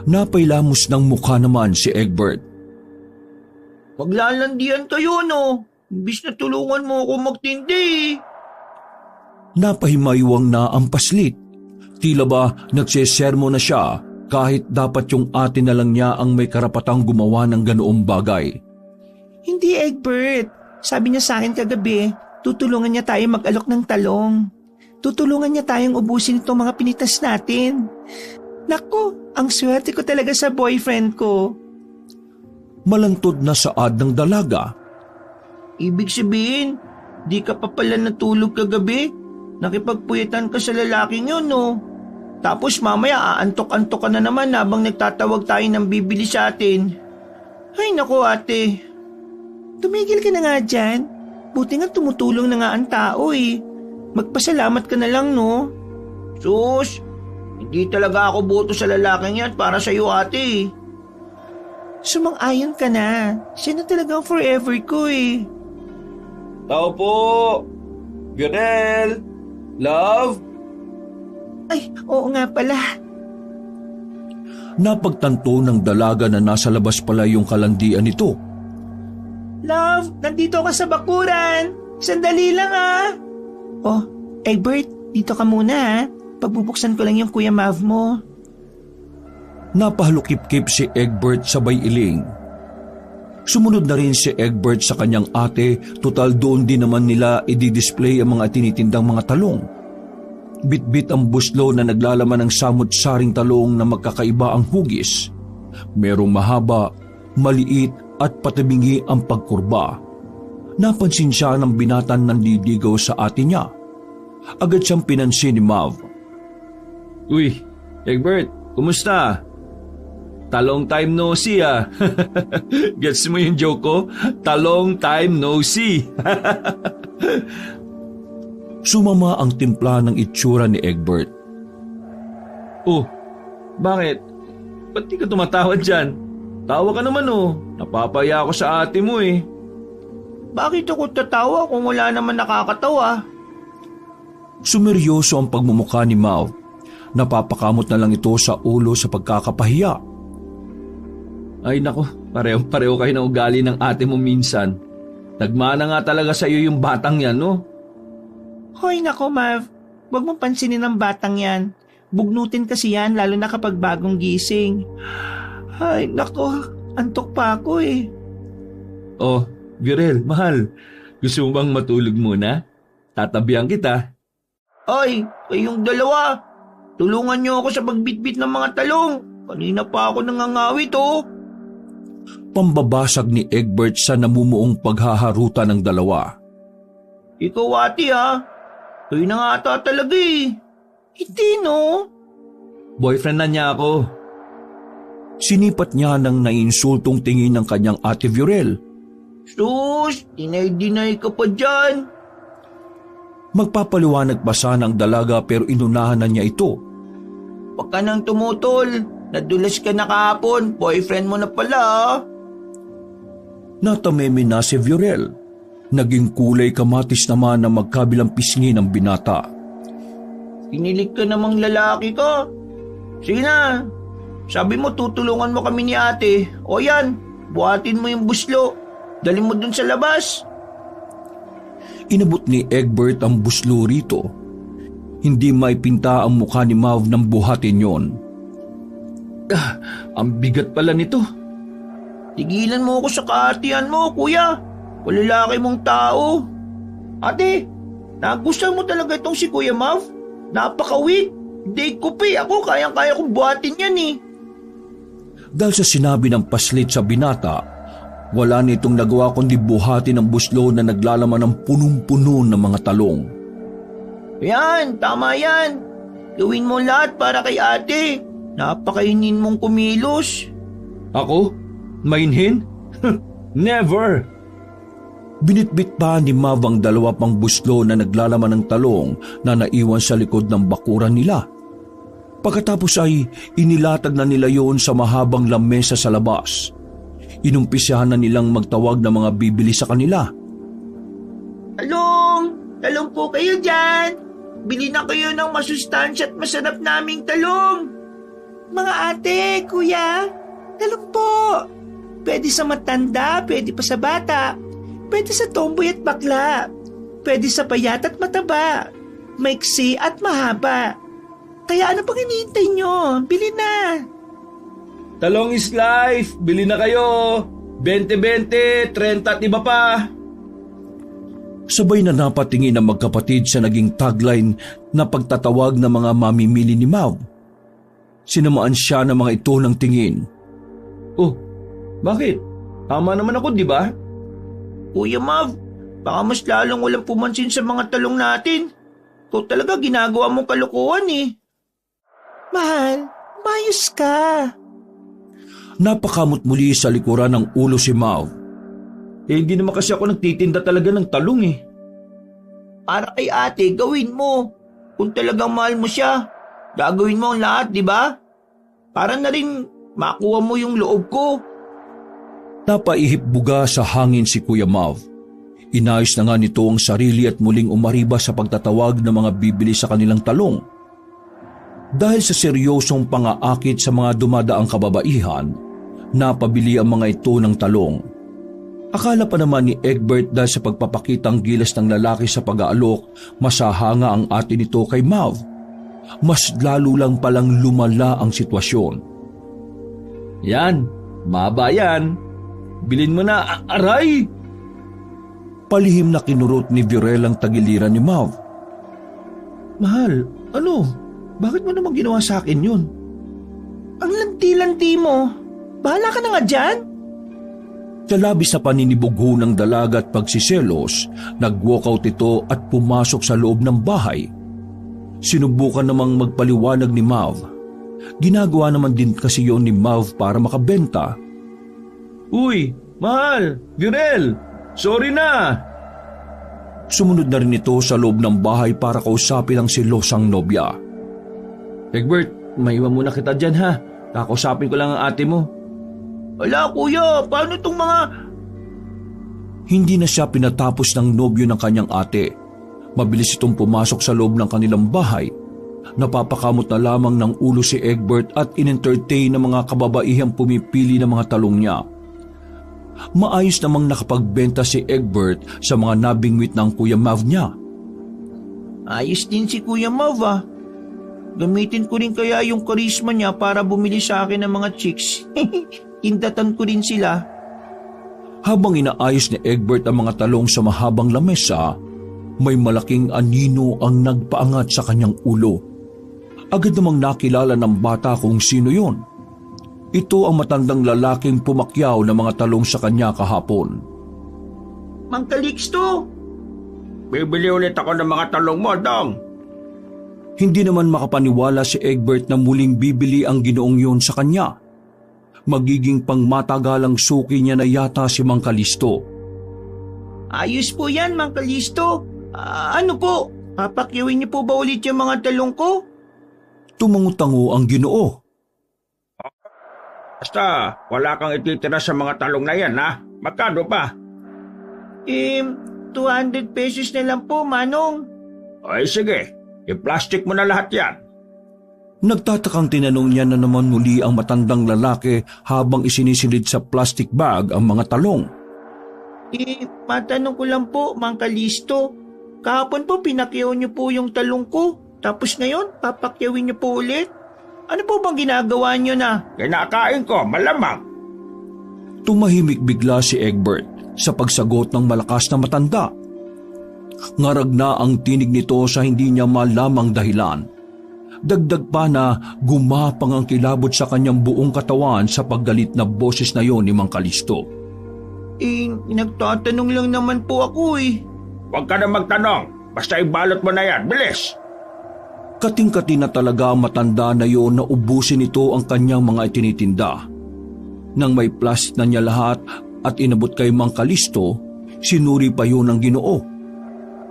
S1: Napailamos ng mukha naman si Egbert.
S2: Maglalandian kayo, no? Imbis na tulungan mo ako magtindi.
S1: Napahimaywang na ang paslit. Tila ba nagsesermo na siya kahit dapat yung ate na lang niya ang may karapatang gumawa ng ganoong bagay.
S2: Hindi, Egbert. Sabi niya sa akin kagabi, tutulungan niya tayo mag-alok ng talong. Tutulungan niya tayong ubusin itong mga pinitas natin. Naku, ang swerte ko talaga sa boyfriend ko.
S1: Malantod na saad ng dalaga.
S2: Ibig sabihin, di ka pa pala natulog kagabi? Nakipagpuyetan ka sa lalaking yun, no? Tapos mamaya aantok-antok ka na naman habang nagtatawag tayo ng bibili sa atin. Ay naku ate. Tumigil ka na nga dyan. Buti nga tumutulong na nga ang tao eh. Magpasalamat ka na lang, no? Sus, hindi talaga ako boto sa lalaking yan para sa'yo ate. Sumang-ayon ka na. Siya na talagang forever ko eh.
S1: Tao po! Virel! Love!
S2: Ay, oo nga pala.
S1: Napagtanto ng dalaga na nasa labas pala yung kalandian nito.
S2: Love, nandito ka sa bakuran. Sandali lang ah. Oh, Egbert, dito ka muna ha. Pagbubuksan ko lang yung Kuya Mav mo.
S1: Napahalukip-kip si Egbert sabay iling. Sumunod na rin si Egbert sa kanyang ate, total doon din naman nila i-display ang mga tinitindang mga talong. Bit-bit ang buslo na naglalaman ng samut-saring talong na magkakaiba ang hugis. Merong mahaba, maliit at patabingi ang pagkurba. Napansin siya ng binatan ng lidigaw sa ate niya. Agad siyang pinansin ni Mav.
S3: Uy, Egbert, kumusta? Talong time no see ah. Gets mo yung joke ko? Talong time no see.
S1: Sumama ang timpla ng itsura ni Egbert.
S3: Oh, bakit? Ba't di ka tumatawad dyan? Tawa ka naman oh. Napapaya ako sa ate mo eh.
S2: Bakit ako tatawa kung wala naman nakakatawa?
S1: Sumeryoso ang pagmumukha ni Mav. Napapakamot na lang ito sa ulo sa pagkakapahiya.
S3: Ay nako, pareho-pareho kayo ng ugali ng ate mo minsan. Nagmana nga talaga sa iyo yung batang yan, no?
S2: Hoy nako Mav, huwag mong pansinin ang batang yan. Bugnutin kasi yan lalo na kapag bagong gising. Ay nako, antok pa ako eh.
S3: Oh, Virel, mahal. Gusto mo bang matulog muna? Tatabihan kita.
S2: Ay, kayong dalawa. Tulungan niyo ako sa pagbitbit ng mga talong. Kanina pa ako nangangawit oh.
S1: Pambabasag ni Egbert sa namumuong paghaharuta ng dalawa.
S2: Ikaw ate ha. Kayo na nga ata talaga eh. Hindi no.
S3: Boyfriend na niya ako.
S1: Sinipat niya ng naiinsultong tingin ng kanyang ate Virel.
S2: Sus, dinay-dinay ka pa dyan.
S1: Magpapaliwanag pa sana ang dalaga pero inunahan na niya ito.
S2: Huwag ka nang tumutol. Nadulas ka na kahapon. Boyfriend mo na pala ah.
S1: Natameme na si Virel. Naging kulay kamatis naman na magkabilang pisngi ng binata.
S2: Pinilig ka namang lalaki ka. Sige na. Sabi mo tutulungan mo kami ni ate. O yan, buhatin mo yung buslo. Dali mo dun sa labas.
S1: Inabot ni Egbert ang buslo rito. Hindi may pinta ang mukha ni Mav ng buhatin yon.
S3: Ang bigat pala nito.
S2: Tigilan mo ako sa kaatihan mo, kuya. Palalaki mong tao. Ate, nagustuhan mo talaga itong si Kuya Mav? Napaka-weak. Date ko pa ako, kayang-kaya kong buhatin yan eh.
S1: Dahil sa sinabi ng paslit sa binata, wala nitong nagawa kundi buhatin ang buslo na naglalaman ng punong-puno ng mga talong.
S2: Yan, tama yan. Gawin mo lahat para kay ate. Napakainin mong kumilos.
S3: Ako? Mainhin? Never!
S1: Binitbit pa ni Mav ang dalawa pang buslo na naglalaman ng talong na naiwan sa likod ng bakuran nila. Pagkatapos ay inilatag na nila yon sa mahabang lamesa sa labas. Inumpisahan na nilang magtawag ng mga bibili sa kanila.
S2: Talong! Talong po kayo dyan. Bili na kayo ng masustansya at masarap naming talong. Mga ate, kuya, talong po. Pwede sa matanda, pwede pa sa bata. Pwede sa tomboy at bakla. Pwede sa payat at mataba. Maiksi at mahaba. Kaya ano pang hinihintay nyo? Bili na.
S1: Talong is life! Bili na kayo! 20-20, 30 at iba pa! Sabay na napatingin ang magkapatid sa naging tagline na pagtatawag ng mga mamimili ni Mav. Sinamaan siya ng mga ito ng tingin. Oh, bakit? Tama naman ako, di ba?
S2: Kuya Mav, baka mas lalong walang pumansin sa mga talong natin. Ikaw talaga ginagawa mong kalokohan eh. Mahal, mayos ka.
S1: Napakamot muli sa likuran ng ulo si Mav. Hindi naman kasi ako nagtitinda talaga ng talong eh.
S2: Para kay ate, gawin mo. Kung talagang mahal mo siya, gagawin mo ang lahat, di ba? Para na rin makuha mo yung loob ko.
S1: Napaihip buga sa hangin si Kuya Mav. Inayos na nga nito ang sarili at muling umariba sa pagtatawag ng mga bibili sa kanilang talong. Dahil sa seryosong pangaakit sa mga dumadaang kababaihan, napabili ang mga ito ng talong. Akala pa naman ni Egbert dahil sa pagpapakitang gilas ng lalaki sa pag-aalok, masahanga ang ate nito kay Mav. Mas lalo lang palang lumala ang sitwasyon. Yan, maba yan. Bilin mo na, aray! Palihim na kinurot ni Virel ang tagiliran ni Mav. Mahal, ano? Bakit mo naman ginawa sa akin yun?
S2: Ang lanti-lanti mo. Bahala ka na nga dyan.
S1: Sa labis na paninibugho ng dalaga at pagsiselos, nag-walkout ito at pumasok sa loob ng bahay. Sinubukan namang magpaliwanag ni Mav. Ginagawa naman din kasi yon ni Mav para makabenta. Uy, mahal, Virel, sorry na! Sumunod na rin ito sa loob ng bahay para kausapin ang silosang nobya. Egbert, maiwan muna kita dyan ha. Kakausapin ko lang ang ate mo.
S2: Wala kuya, paano itong mga...
S1: Hindi na siya pinatapos ng nobyo ng kanyang ate. Mabilis itong pumasok sa loob ng kanilang bahay. Napapakamot na lamang ng ulo si Egbert at in-entertain ng mga kababaihang pumipili ng mga talong niya. Maayos namang nakapagbenta si Egbert sa mga nabingwit ng Kuya Mav niya.
S2: Ayos din si Kuya Mav ah. Gamitin ko rin kaya yung karisma niya para bumili sa akin ng mga chicks. Indatan ko rin sila.
S1: Habang inaayos ni Egbert ang mga talong sa mahabang lamesa, may malaking anino ang nagpaangat sa kanyang ulo. Agad namang nakilala ng bata kung sino yon. Ito ang matandang lalaking pumakyaw ng mga talong sa kanya kahapon.
S2: Mang Calixto!
S3: Bibili ulit ako ng mga talong mo, Dong.
S1: Hindi naman makapaniwala si Egbert na muling bibili ang ginoong yon sa kanya. Magiging pangmatagalang suki niya na yata si Mang Calixto.
S2: Ayos po yan, Mang Calixto. Ano po? Papakyawin niyo po ba ulit yung mga talong ko?
S1: Tumangutango ang ginoo.
S3: Basta, wala kang ititira sa mga talong na yan, ha? Magkano pa?
S2: 200 pesos na lang po, Manong.
S3: Ay, sige. I-plastic mo na lahat yan.
S1: Nagtatakang tinanong niya na naman muli ang matandang lalaki habang isinisilid sa plastic bag ang mga talong.
S2: Matanong ko lang po, Mang Calixto. Kahapon po pinakyaw niyo po yung talong ko. Tapos ngayon, papakyawin niyo po ulit. Ano po bang ginagawa niyo na?
S3: Kinakain ko, malamang.
S1: Tumahimik bigla si Egbert sa pagsagot ng malakas na matanda. Ngarag na ang tinig nito sa hindi niya malamang dahilan. Dagdag pa na gumapang ang kilabot sa kanyang buong katawan sa paggalit na boses na yon ni Mang Calixto.
S2: Nagtatanong lang naman po ako eh.
S3: Huwag ka na magtanong. Basta ibalot mo na yan. Bilis!
S1: Kating-kati na talaga ang matanda na yon na ubusin nito ang kanyang mga itinitinda. Nang may plastic na niya lahat at inabot kay Mang Calixto, sinuri pa yun ng ginoo.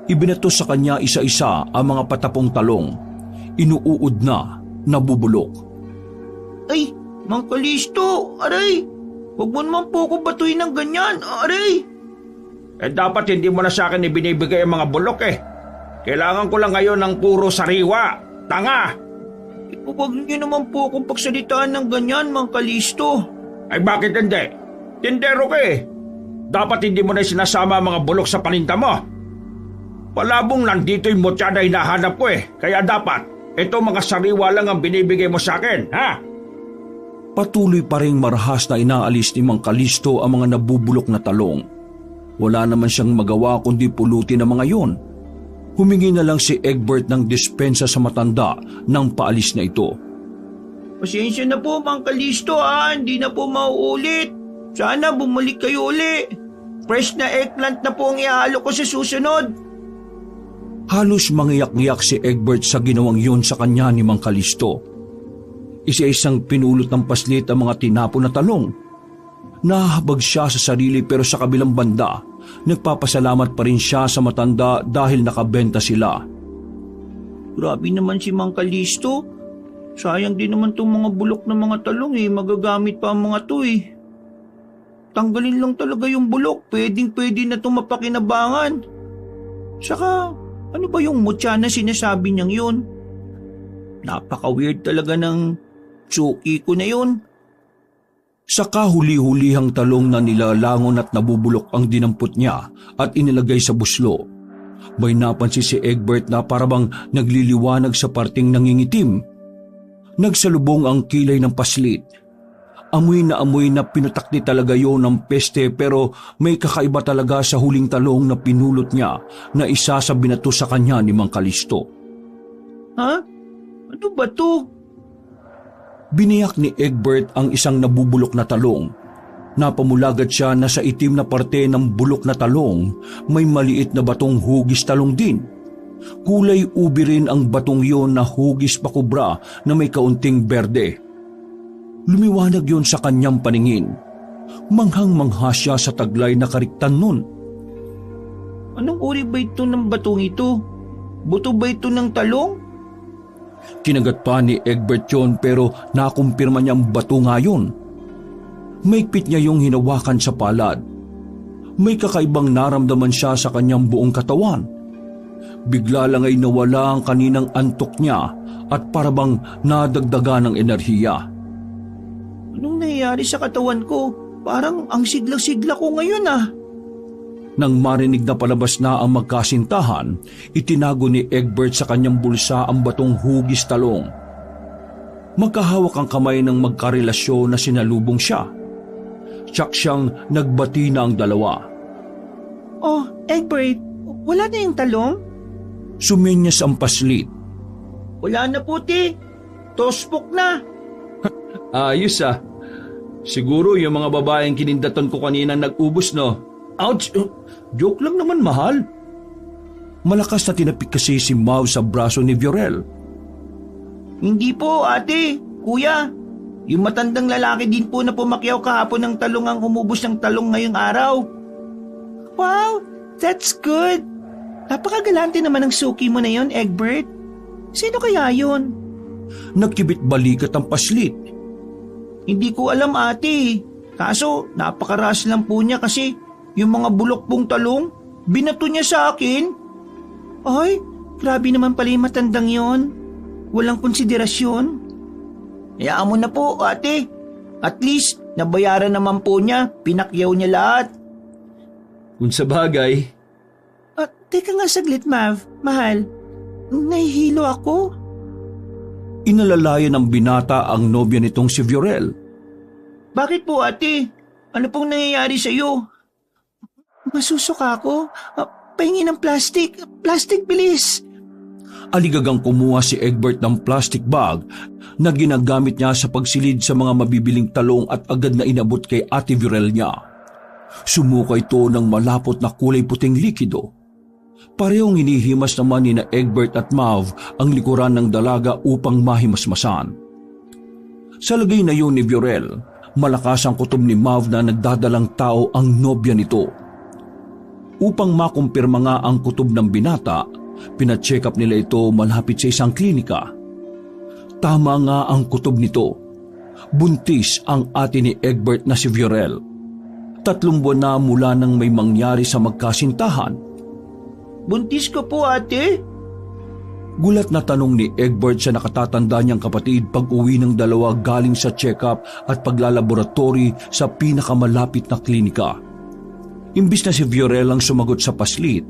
S1: Ibinato sa kanya isa-isa ang mga patapong talong. Inuuod na, nabubulok.
S2: Ay, Mang Calixto, aray! Huwag mo naman po ako batuin ng ganyan, aray!
S3: Dapat hindi mo na sa akin ibinibigay ang mga bulok eh. Kailangan ko lang ngayon ng puro sariwa. Tanga!
S2: Huwag niyo naman po akong pagsalitaan ng ganyan, Mang Kalisto.
S3: Ay bakit hindi? Tindero ka eh. Dapat hindi mo na sinasama ang mga bulok sa paninda mo. Palabong nandito yung mutya na hinahanap ko eh. Kaya dapat, ito mga sariwa lang ang binibigay mo sa akin, ha?
S1: Patuloy pa ring marahas na inaalis ni Mang Kalisto ang mga nabubulok na talong. Wala naman siyang magawa kundi pulutin ang mga yon. Humingi na lang si Egbert ng dispensa sa matanda nang paalis na ito.
S2: Pasensya na po, Mang Kalisto hindi na po mauulit. Sana bumalik kayo uli. Fresh na eggplant na po ang ihalo ko sa susunod.
S1: Halos mangiyak-ngiyak si Egbert sa ginawang yun sa kanya ni Mang Kalisto. Isa-isang pinulot ng paslit ang mga tinapon na talong. Nahahabag siya sa sarili pero sa kabilang banda, nagpapasalamat pa rin siya sa matanda dahil nakabenta sila.
S2: Grabe naman si Mang Kalisto. Sayang din naman tong mga bulok ng mga talong magagamit pa ang mga to Tanggalin lang talaga yung bulok, pwedeng-pwede na itong mapakinabangan. Saka, ano ba yung mutya na sinasabi niyang yun? Napaka-weird talaga ng tsuki ko na yun.
S1: Sa kahuli-hulihang talong na nilalangon at nabubulok ang dinampot niya at inilagay sa buslo, may napansin si Egbert na parabang nagliliwanag sa parting nangingitim. Nagsalubong ang kilay ng paslit. Amoy na pinutakdi talaga yon ng peste pero may kakaiba talaga sa huling talong na pinulot niya na isa sa binato sa kanya ni Mang Kalisto.
S2: Ha? Ano ba to?
S1: Biniyak ni Egbert ang isang nabubulok na talong. Napamulagat siya na sa itim na parte ng bulok na talong may maliit na batong hugis talong din. Kulay ubi rin ang batong yon na hugis pakubra na may kaunting berde. Lumiwanag yon sa kanyang paningin. Manghang-mangha siya sa taglay na kariktan nun.
S2: Anong uri ba ito ng batong ito? Buto ba ito ng talong?
S1: Kinagat pa ni Egbert yon pero nakumpirma niyang bato nga yun. Maigpit niya yung hinawakan sa palad. May kakaibang naramdaman siya sa kanyang buong katawan. Bigla lang ay nawala ang kaninang antok niya at parabang nadagdagan ng enerhiya.
S2: Anong nangyayari sa katawan ko? Parang ang sigla-sigla ko ngayon
S1: Nang marinig na palabas na ang magkasintahan, itinago ni Egbert sa kanyang bulsa ang batong hugis talong. Magkahawak ang kamay ng magkarelasyon na sinalubong siya. Tsak siyang nagbati na ang dalawa.
S2: Oh, Egbert, wala na yung talong?
S1: Sumenyas ang paslit.
S2: Wala na puti. Tospok na.
S1: Ayos Siguro yung mga babaeng kinindatan ko kanina nag-ubos no? Ouch! Joke lang naman, mahal. Malakas na tinapik kasi si Mau sa braso ni Viorel.
S2: Hindi po, ate, kuya. Yung matandang lalaki din po na pumakyaw kahapon ng talong ang humubos ng talong ngayong araw. Wow, that's good. Napakagalante naman ng suki mo na yon, Egbert. Sino kaya yon?
S1: Nagkibit balikat ang paslit.
S2: Hindi ko alam, ate. Kaso, napakaras lang po niya kasi yung mga bulok pong talong, binato niya sa akin. Ay, grabe naman pala yung matandang yon. Walang konsiderasyon. Hayaan mo na po, ate. At least, nabayaran naman po niya. Pinakyaw niya lahat.
S1: Kung sa bagay.
S2: Teka nga saglit, Mav. Mahal, nahihilo ako.
S1: Inalalayan ng binata ang nobya nitong si Viorel.
S2: Bakit po, ate? Ano pong nangyayari sa iyo? Masusuka ako. Pahingi ng plastic. Plastic, bilis.
S1: Aligagang kumuha si Egbert ng plastic bag na ginagamit niya sa pagsilid sa mga mabibiling talong at agad na inabot kay Ate Viorel niya. Sumuka ito ng malapot na kulay puting likido. Parehong hinihimas naman ni na Egbert at Mav ang likuran ng dalaga upang mahimasmasan. Sa lagay na yun ni Viorel, malakas ang kutob ni Mav na nagdadalang tao ang nobya nito. Upang makumpirma nga ang kutob ng binata, pina-check up nila ito malapit sa isang klinika. Tama nga ang kutob nito. Buntis ang ate ni Egbert na si Viorel. 3 buwan na mula nang may mangyari sa magkasintahan.
S2: Buntis ka po, ate?
S1: Gulat na tanong ni Egbert sa nakatatanda niyang kapatid pag-uwi ng dalawa galing sa check-up at paglalaboratory sa pinakamalapit na klinika. Imbis na si Viorel ang sumagot sa paslit,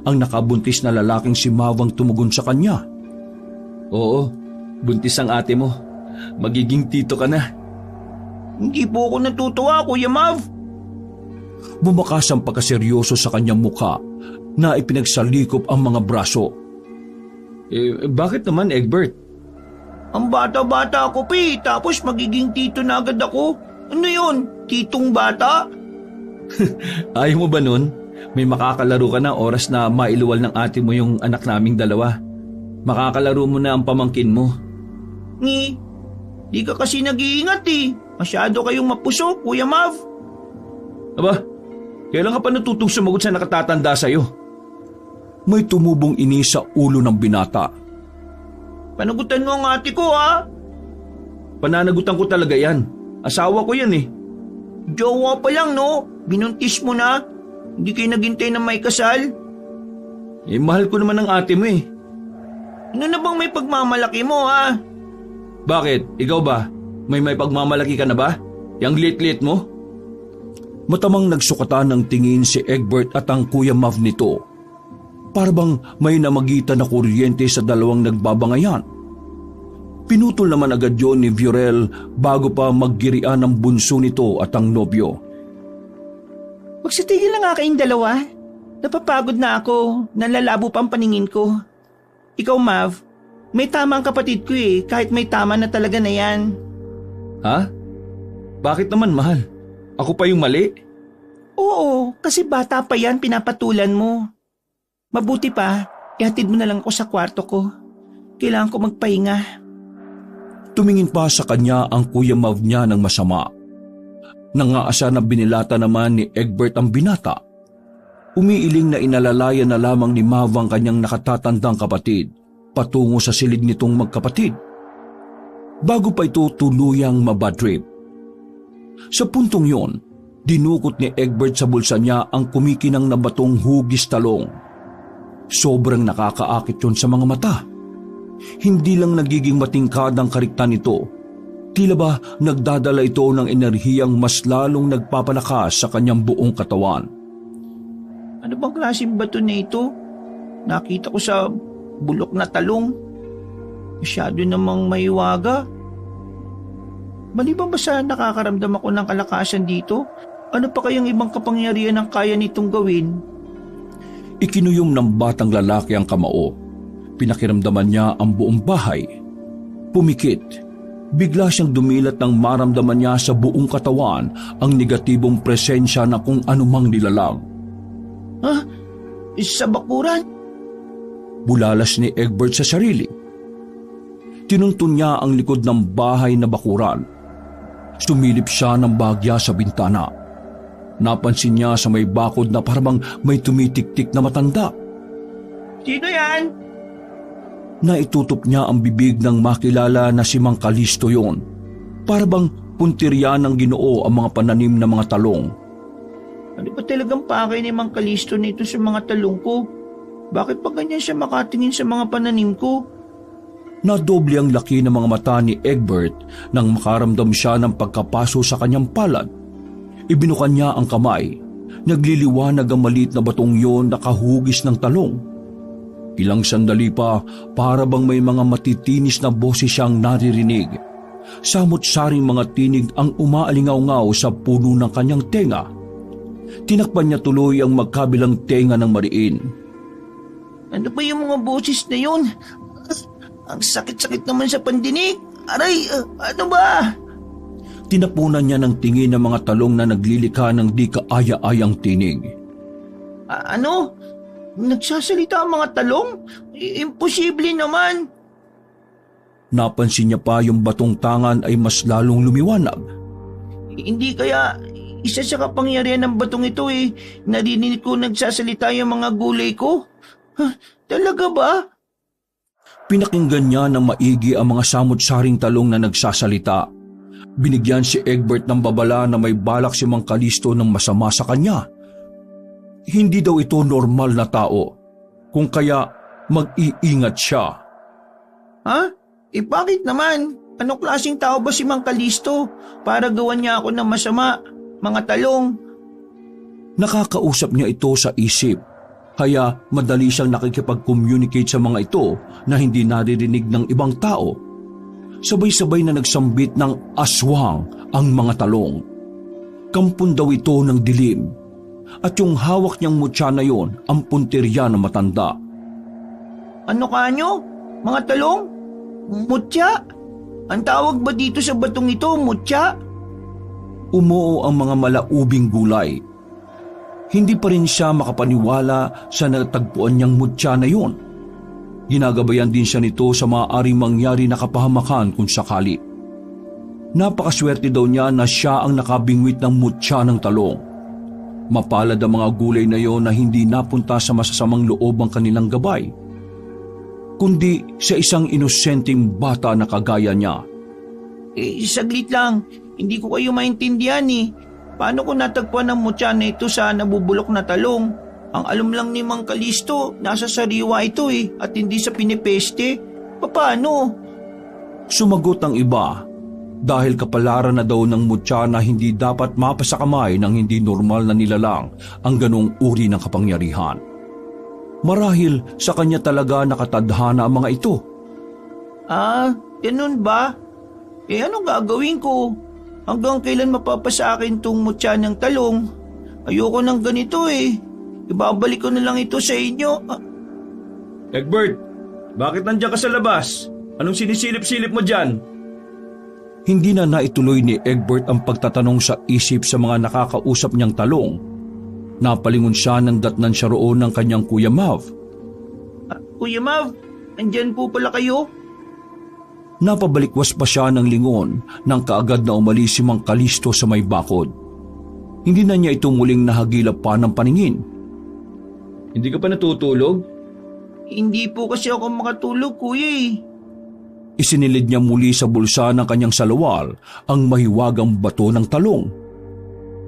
S1: ang nakabuntis na lalaking si Mavang tumugon sa kanya. Oo, buntis ang ate mo. Magiging tito ka na.
S2: Hindi po ako natutuwa, Kuya Mav.
S1: Bumakas ang pagkaseryoso sa kanyang mukha na ipinagsalikop ang mga braso. Bakit naman, Egbert?
S2: Ang bata-bata ako, Pi, tapos magiging tito na agad ako. Ano yun? Titong bata?
S1: Ayaw mo ba nun? May makakalaro ka na oras na mailuwal ng ate mo yung anak naming dalawa. Makakalaro mo na ang pamangkin mo.
S2: Di ka kasi nag-iingat eh. Masyado kayong mapuso, Kuya Mav.
S1: Aba, kailan ka pa natutong sumagot sa nakatatanda sa'yo? May tumubong ini sa ulo ng binata.
S2: Panagutan mo ang ate ko, ha?
S1: Pananagutan ko talaga yan. Asawa ko yan eh.
S2: Jowa pa lang, no? Binuntis mo na? Hindi kayo naghintay na may kasal?
S1: Mahal ko naman ang ate mo eh.
S2: Ano na bang may pagmamalaki mo, ha?
S1: Bakit? Ikaw ba? May pagmamalaki ka na ba? Yang lit-lit mo? Matamang nagsukatan ng tingin si Egbert at ang Kuya Mav nito. Para bang may namagitan na kuryente sa dalawang nagbabangayan. Pinutol naman agad yon ni Viorel bago pa maggirian ng bunso nito at ang nobyo.
S2: Magsitigil na nga kayong dalawa. Napapagod na ako. Nalalabo pa ang paningin ko. Ikaw, Mav, may tama ang kapatid ko eh. Kahit may tama na talaga na yan.
S1: Ha? Bakit naman, mahal? Ako pa yung mali?
S2: Oo, kasi bata pa yan, pinapatulan mo. Mabuti pa, ihatid mo na lang ako sa kwarto ko. Kailangan ko magpahinga.
S1: Tumingin pa sa kanya ang Kuya Mav niya ng masama. Nangaasa na binilata naman ni Egbert ang binata. Umiiling na inalalaya na lamang ni Mav ang kanyang nakatatandang kapatid patungo sa silid nitong magkapatid. Bago pa ito tuluyang mabadtrip. Sa puntong yon, dinukot ni Egbert sa bulsa niya ang kumikinang na batong hugis talong. Sobrang nakakaakit yon sa mga mata. Hindi lang nagiging matingkad ang kariktan nito. Tila ba nagdadala ito ng enerhiyang mas lalong nagpapalakas sa kanyang buong katawan.
S2: Ano bang klaseng bato na ito? Nakita ko sa bulok na talong. Masyado namang maiwaga. Maliban ba sa nakakaramdam ako ng kalakasan dito? Ano pa kayang ibang kapangyarihan ang kaya nitong gawin?
S1: Ikinuyom ng batang lalaki ang kamao. Pinakiramdaman niya ang buong bahay. Pumikit. Bigla siyang dumilat nang maramdaman niya sa buong katawan ang negatibong presensya na kung anumang nilalang.
S2: Ha? Sa bakuran?
S1: Bulalas ni Egbert sa sarili. Tinuntun niya ang likod ng bahay na bakuran. Sumilip siya ng bahagya sa bintana. Napansin niya sa may bakod na parang may tumitik-tik na matanda.
S2: Sino yan?
S1: Naitutup niya ang bibig ng makilala na si Mang Kalisto yon. Para bang puntirya ng Ginoo ang mga pananim na mga talong.
S2: Ano ba talagang pakay ni Mang Kalisto nito sa mga talong ko? Bakit pa ganyan siya makatingin sa mga pananim ko?
S1: Nadoble ang laki ng mga mata ni Egbert nang makaramdam siya ng pagkapaso sa kanyang palad. Ibinukan niya ang kamay. Nagliliwanag ang maliit na batong yon na kahugis ng talong. Ilang sandali pa, para bang may mga matitinis na boses siyang naririnig. Samot-saring mga tinig ang umaalingaw-ngaw sa puno ng kanyang tenga. Tinakpan niya tuloy ang magkabilang tenga ng mariin.
S2: Ano ba yung mga boses na yun? Ang sakit-sakit naman sa pandinig. Aray, ano ba?
S1: Tinapunan niya ng tingin ng mga talong na naglilika ng di kaaya-ayang tinig.
S2: Ano? Nagsasalita ang mga talong? Imposible naman.
S1: Napansin niya pa yung batong tangan ay mas lalong lumiwanag.
S2: Hindi kaya isa sa kapangyarihan ng batong ito eh. Narinig ko nagsasalita yung mga gulay ko. Talaga ba?
S1: Pinakinggan niya ng maigi ang mga samot-saring talong na nagsasalita. Binigyan si Egbert ng babala na may balak si Mang Kalisto ng masama sa kanya. Hindi daw ito normal na tao, kung kaya mag-iingat siya.
S2: Ha? Bakit naman? Anong klaseng tao ba si Mang Kalisto para gawan niya ako ng masama, mga talong?
S1: Nakakausap niya ito sa isip, kaya madali siyang nakikipag-communicate sa mga ito na hindi naririnig ng ibang tao. Sabay-sabay na nagsambit ng aswang ang mga talong. Kampun daw ito ng dilim, at yung hawak niyang mutya na yon ang puntirya na matanda.
S2: Ano kanyo? Mga talong? Mutya? Ang tawag ba dito sa batong ito, mutya?
S1: Umuo ang mga malaubing gulay. Hindi pa rin siya makapaniwala sa natagpuan niyang mutya na yun. Ginagabayan din siya nito sa maaaring mangyari na kapahamakan kung sakali. Napakaswerte daw niya na siya ang nakabingwit ng mutya ng talong. Mapalad ang mga gulay na yon na hindi napunta sa masasamang loob ang kanilang gabay, kundi sa isang inosenteng bata na kagaya niya.
S2: Saglit lang. Hindi ko kayo maintindihan eh. Paano ko natagpuan ang mutya na ito sa nabubulok na talong? Ang alam lang ni Mang Kalisto, nasa sariwa ito eh, at hindi sa pinipeste. Paano?
S1: Sumagot ang iba, dahil kapalaran na daw ng mutya na hindi dapat mapasakamay ng hindi normal na nilalang ang ganong uri ng kapangyarihan. Marahil sa kanya talaga nakatadhana ang mga ito.
S2: Ganun ba? Anong gagawin ko? Hanggang kailan mapapasa akin tong mutya ng talong? Ayoko ng ganito eh. Ibabalik ko na lang ito sa inyo.
S3: Egbert, bakit nandiyan ka sa labas? Anong sinisilip-silip mo dyan?
S1: Hindi na naituloy ni Egbert ang pagtatanong sa isip sa mga nakakausap niyang talong. Napalingon siya nang datnan siya roon ng kanyang Kuya Mav.
S2: Kuya Mav, andyan po pala kayo?
S1: Napabalikwas pa siya ng lingon nang kaagad na umalis si Mang Kalisto sa may bakod. Hindi na niya ito muling nahagilap pa ng paningin.
S3: Hindi ka pa natutulog?
S2: Hindi po kasi ako makatulog, kuya eh.
S1: Isinilid niya muli sa bulsa ng kanyang salawal ang mahiwagang bato ng talong.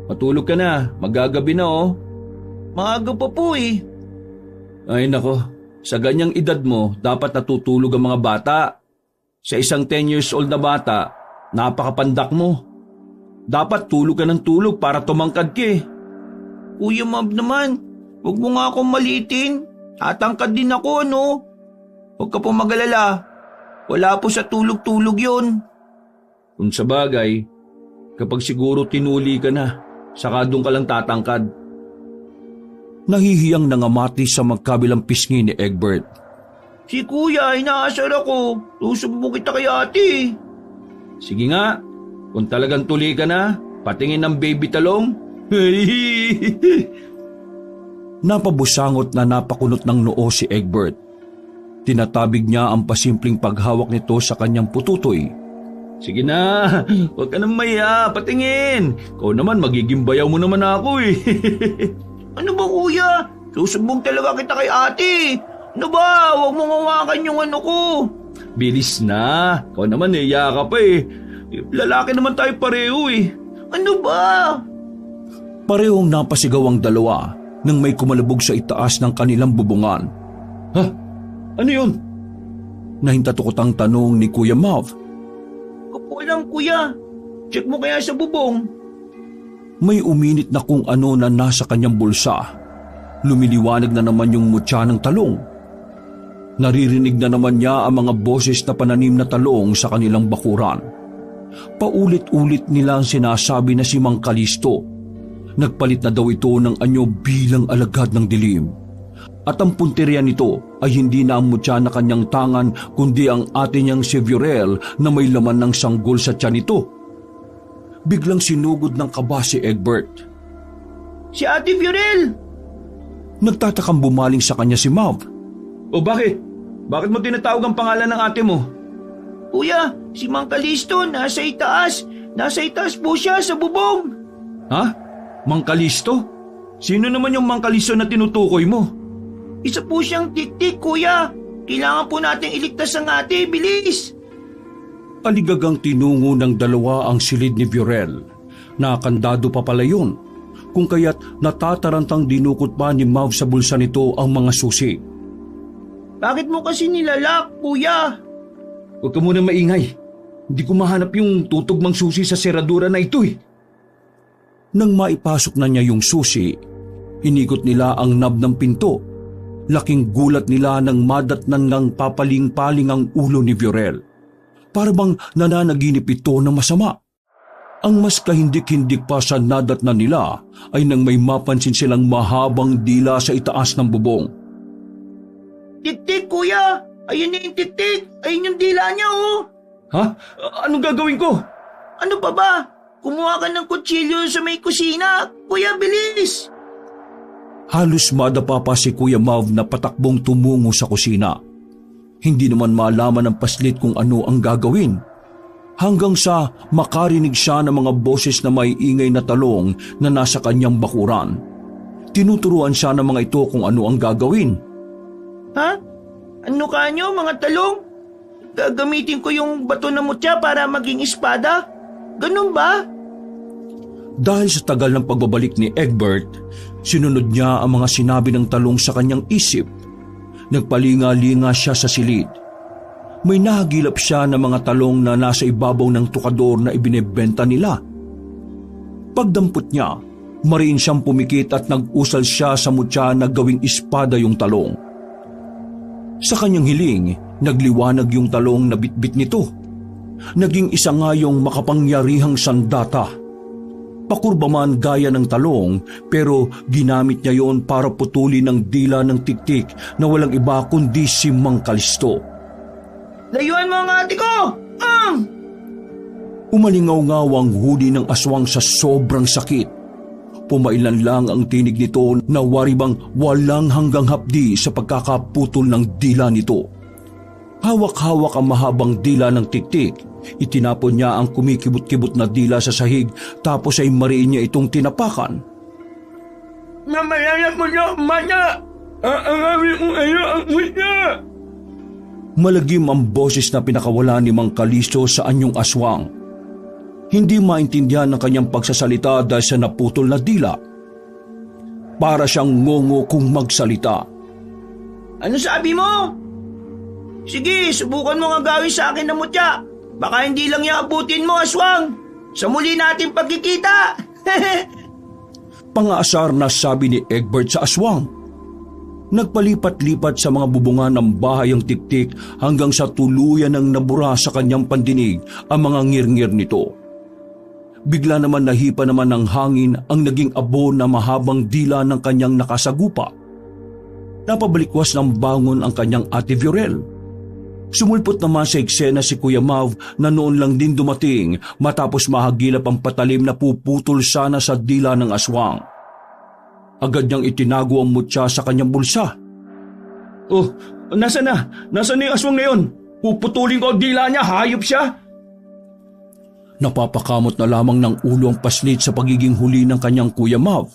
S3: Matulog ka na, magagabi na oh.
S2: Maaga pa po eh.
S3: Ay nako, sa ganyang edad mo, dapat natutulog ang mga bata. Sa isang 10 years old na bata, napakapandak mo. Dapat tulog ka ng tulog para tumangkad ka eh.
S2: Kuya Mav naman, huwag mo nga akong maliitin. Tatangkad din ako, no? Huwag ka po magalala. Wala po sa tulog-tulog yon.
S3: Kung sa bagay, kapag siguro tinuli ka na, saka doon ka lang tatangkad.
S1: Nahihiyang nangamati sa magkabilang pisngi ni Egbert.
S2: Si kuya, inaasar ako. Susumbong kita kay ate.
S3: Sige nga, kung talagang tuli ka na, patingin ng baby talong.
S1: Napabusangot na napakunot ng noo si Egbert. Tinatabig niya ang pasimpleng paghawak nito sa kanyang pututoy.
S3: Sige na, huwag ka nang maya, patingin. Ikaw naman, magiging bayaw mo naman ako eh.
S2: Ano ba kuya? Susumbong talaga kita kay ate. Ano ba? Huwag mong hawakan yung ano ko.
S3: Bilis na, ikaw naman eh, yaka pa eh. Lalaki naman tayo pareho eh.
S2: Ano ba?
S1: Parehong napasigaw ang dalawa nang may kumalabog sa itaas ng kanilang bubungan.
S3: Ha? Ano yun?
S1: Nahintatukot ang tanong ni Kuya Mav.
S2: Ko po alam kuya. Check mo kaya sa bubong.
S1: May uminit na kung ano na nasa kanyang bulsa. Lumiliwanag na naman yung mutya ng talong. Naririnig na naman niya ang mga boses na pananim na talong sa kanilang bakuran. Paulit-ulit nilang sinasabi na si Mang Kalisto. Nagpalit na daw ito ng anyo bilang alagad ng dilim. At ang punteriya nito ay hindi na ang mutya na kanyang tangan kundi ang ate niyang si Viorel na may laman ng sanggol sa tiyan nito. Biglang sinugod ng kaba si Egbert.
S2: Si ate Viorel!
S1: Nagtatakang bumaling sa kanya si Mav.
S3: O bakit? Bakit mo tinatawag ang pangalan ng ate mo?
S2: Kuya, si Mang Kalisto nasa itaas. Nasa itaas po siya sa bubong.
S3: Ha? Mang Kalisto? Sino naman yung Mang Kalisto na tinutukoy mo?
S2: Isa po siyang tik-tik, kuya. Kailangan po nating iligtas ang ate. Bilis!
S1: Aligagang tinungo ng dalawa ang silid ni Viorel. Nakandado pa pala yun, kung kaya't natatarantang dinukot pa ni Mav sa bulsa nito ang mga susi.
S2: Bakit mo kasi nilalak, kuya?
S1: Huwag ka muna maingay. Hindi ko mahanap yung tutugmang susi sa seradura na ito eh. Nang maipasok na niya yung susi, inikot nila ang knob ng pinto. Laking gulat nila nang madatnan ng papaling-paling ang ulo ni Viorel. Para bang nananaginip ito na masama. Ang mas kahindik-hindik pa sa nadatnan nila ay nang may mapansin silang mahabang dila sa itaas ng bubong.
S2: Tik-tik, kuya! Ayun na yung tik-tik! Ayun yung dila niya, oh!
S1: Ha? Anong gagawin ko?
S2: Ano pa ba? Kumuha ka ng kutsilyo sa may kusina! Kuya, bilis!
S1: Halos madapa pa si Kuya Mav na patakbong tumungo sa kusina. Hindi naman malaman ng paslit kung ano ang gagawin. Hanggang sa makarinig siya ng mga boses na may ingay na talong na nasa kanyang bakuran. Tinuturuan siya ng mga ito kung ano ang gagawin.
S2: Ha? Ano kanyo, mga talong? Gagamitin ko yung bato na mutya para maging espada? Ganun ba?
S1: Dahil sa tagal ng pagbabalik ni Egbert, sinunod niya ang mga sinabi ng talong sa kanyang isip. Nagpalinga-linga siya sa silid. May nahagilap siya ng mga talong na nasa ibabaw ng tukador na ibinebenta nila. Pagdampot niya, mariin siyang pumikit at nag-usal siya sa mutya na gawing espada yung talong. Sa kanyang hiling, nagliwanag yung talong na bitbit nito. Naging isa nga yung makapangyarihang sandata. Pakurba man gaya ng talong, pero ginamit niya yon para putulin ang dila ng tiktik na walang iba kundi si Mang Kalisto.
S2: Layuan mo ang ate ko!
S1: Umalingaw-ngaw ang huni ng aswang sa sobrang sakit. Pumailan lang ang tinig nito na waribang walang hanggang hapdi sa pagkakaputol ng dila nito. Hawak-hawak ang mahabang dila ng tiktik. Itinapon niya ang kumikibot-kibot na dila sa sahig tapos ay mariin niya itong tinapakan.
S3: Mamaya mo na, mana! Aangawin mo ang mutya!
S1: Malagim ang boses na pinakawala ni Mang Kalisto sa anyong aswang. Hindi maintindihan ng kanyang pagsasalita dahil sa naputol na dila. Para siyang ngongo kung magsalita.
S2: Ano sabi mo? Sige, subukan mo nga gawin sa akin na mutya. Baka hindi lang yung abutin mo, aswang. Sa muli natin pagkikita.
S1: Pangaasar na sabi ni Egbert sa aswang. Nagpalipat-lipat sa mga bubungan ng bahay ang tiktik hanggang sa tuluyan ng nabura sa kanyang pandinig ang mga ngir-ngir nito. Bigla naman nahipa naman ng hangin ang naging abo na mahabang dila ng kanyang nakasagupa. Napabalikwas ng bangon ang kanyang ate Viorel. Sumulpot naman sa eksena si Kuya Mav na noon lang din dumating matapos mahagilap ang patalim na puputol sana sa dila ng aswang. Agad niyang itinago ang mutya sa kanyang bulsa.
S3: Oh, nasa na? Nasa na yung aswang ngayon? Puputulin ko ang dila niya, hayop siya!
S1: Napapakamot na lamang ng ulo ang paslit sa pagiging huli ng kanyang Kuya Mav.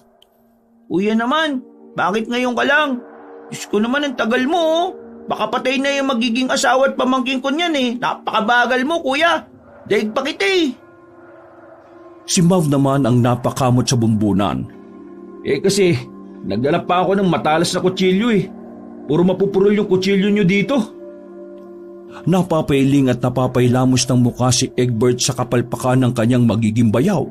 S2: Kuya naman, bakit ngayon ka lang? Diyos ko naman, ang tagal mo, oh. Baka patay na yung magiging asawa at pamangkin ko niyan eh. Napakabagal mo, kuya. Daig pa kita eh.
S1: Si Mav naman ang napakamot sa bumbunan.
S3: Kasi, nagdala pa ako ng matalas na kutsilyo eh. Puro mapupurol yung kutsilyo nyo dito.
S1: Napapailing at napapailamos ng mukha si Egbert sa kapalpakan ng kanyang magiging bayaw.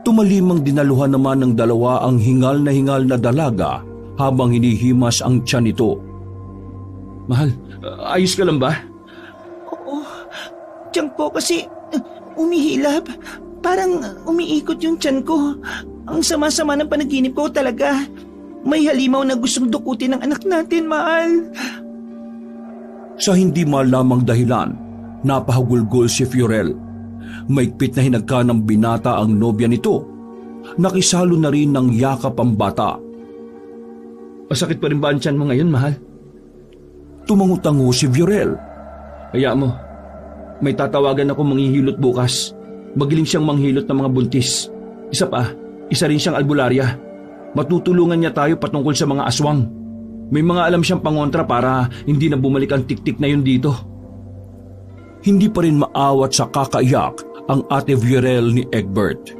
S1: Tumalimang dinaluhan naman ng dalawa ang hingal na dalaga habang hinihimas ang tiyan nito.
S3: Mahal, ayos ka lang ba?
S2: Oo, tiyan ko kasi umihilap. Parang umiikot yung tiyan ko. Ang sama-sama ng panaginip ko talaga. May halimaw na gustong dukutin ng anak natin, mahal.
S1: Sa hindi malamang dahilan, napahagulgol si Fiorel. Maigpit na hinagka ng binata ang nobya nito. Nakisalo na rin ng yakap ang bata.
S3: Masakit pa rin ba ang tiyan mo ngayon, mahal?
S1: Tumangutango si Fiorel.
S3: Kaya mo, may tatawagan ako manghihilot bukas. Magaling siyang manghilot ng mga buntis. Isa rin siyang albularya. Matutulungan niya tayo patungkol sa mga aswang. May mga alam siyang pangontra para hindi na bumalik ang tiktik na yun dito. Hindi pa rin maawat sa kakaiyak ang ate Viorel ni Egbert.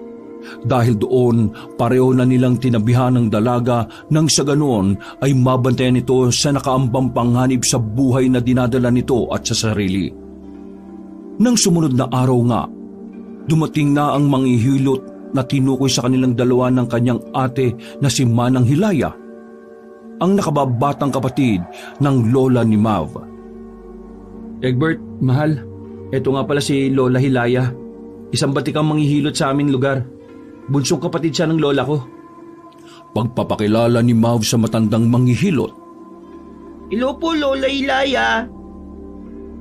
S3: Dahil doon, pareho na nilang tinabihan ng dalaga nang sa ganoon ay mabantayan ito sa nakaambang panganib sa buhay na dinadala nito at sa sarili.
S1: Nang sumunod na araw nga, dumating na ang manghihilot na tinukoy sa kanilang dalawa ng kanyang ate na si Manang Hilaya, ang nakababatang kapatid ng lola ni Mav. Egbert, mahal, eto nga pala si Lola Hilaya. Isang batikang manghihilot sa aming lugar. Bunsong kapatid siya ng lola ko. Pagpapakilala ni Mav sa matandang manghihilot,
S2: Hello po, Lola Hilaya.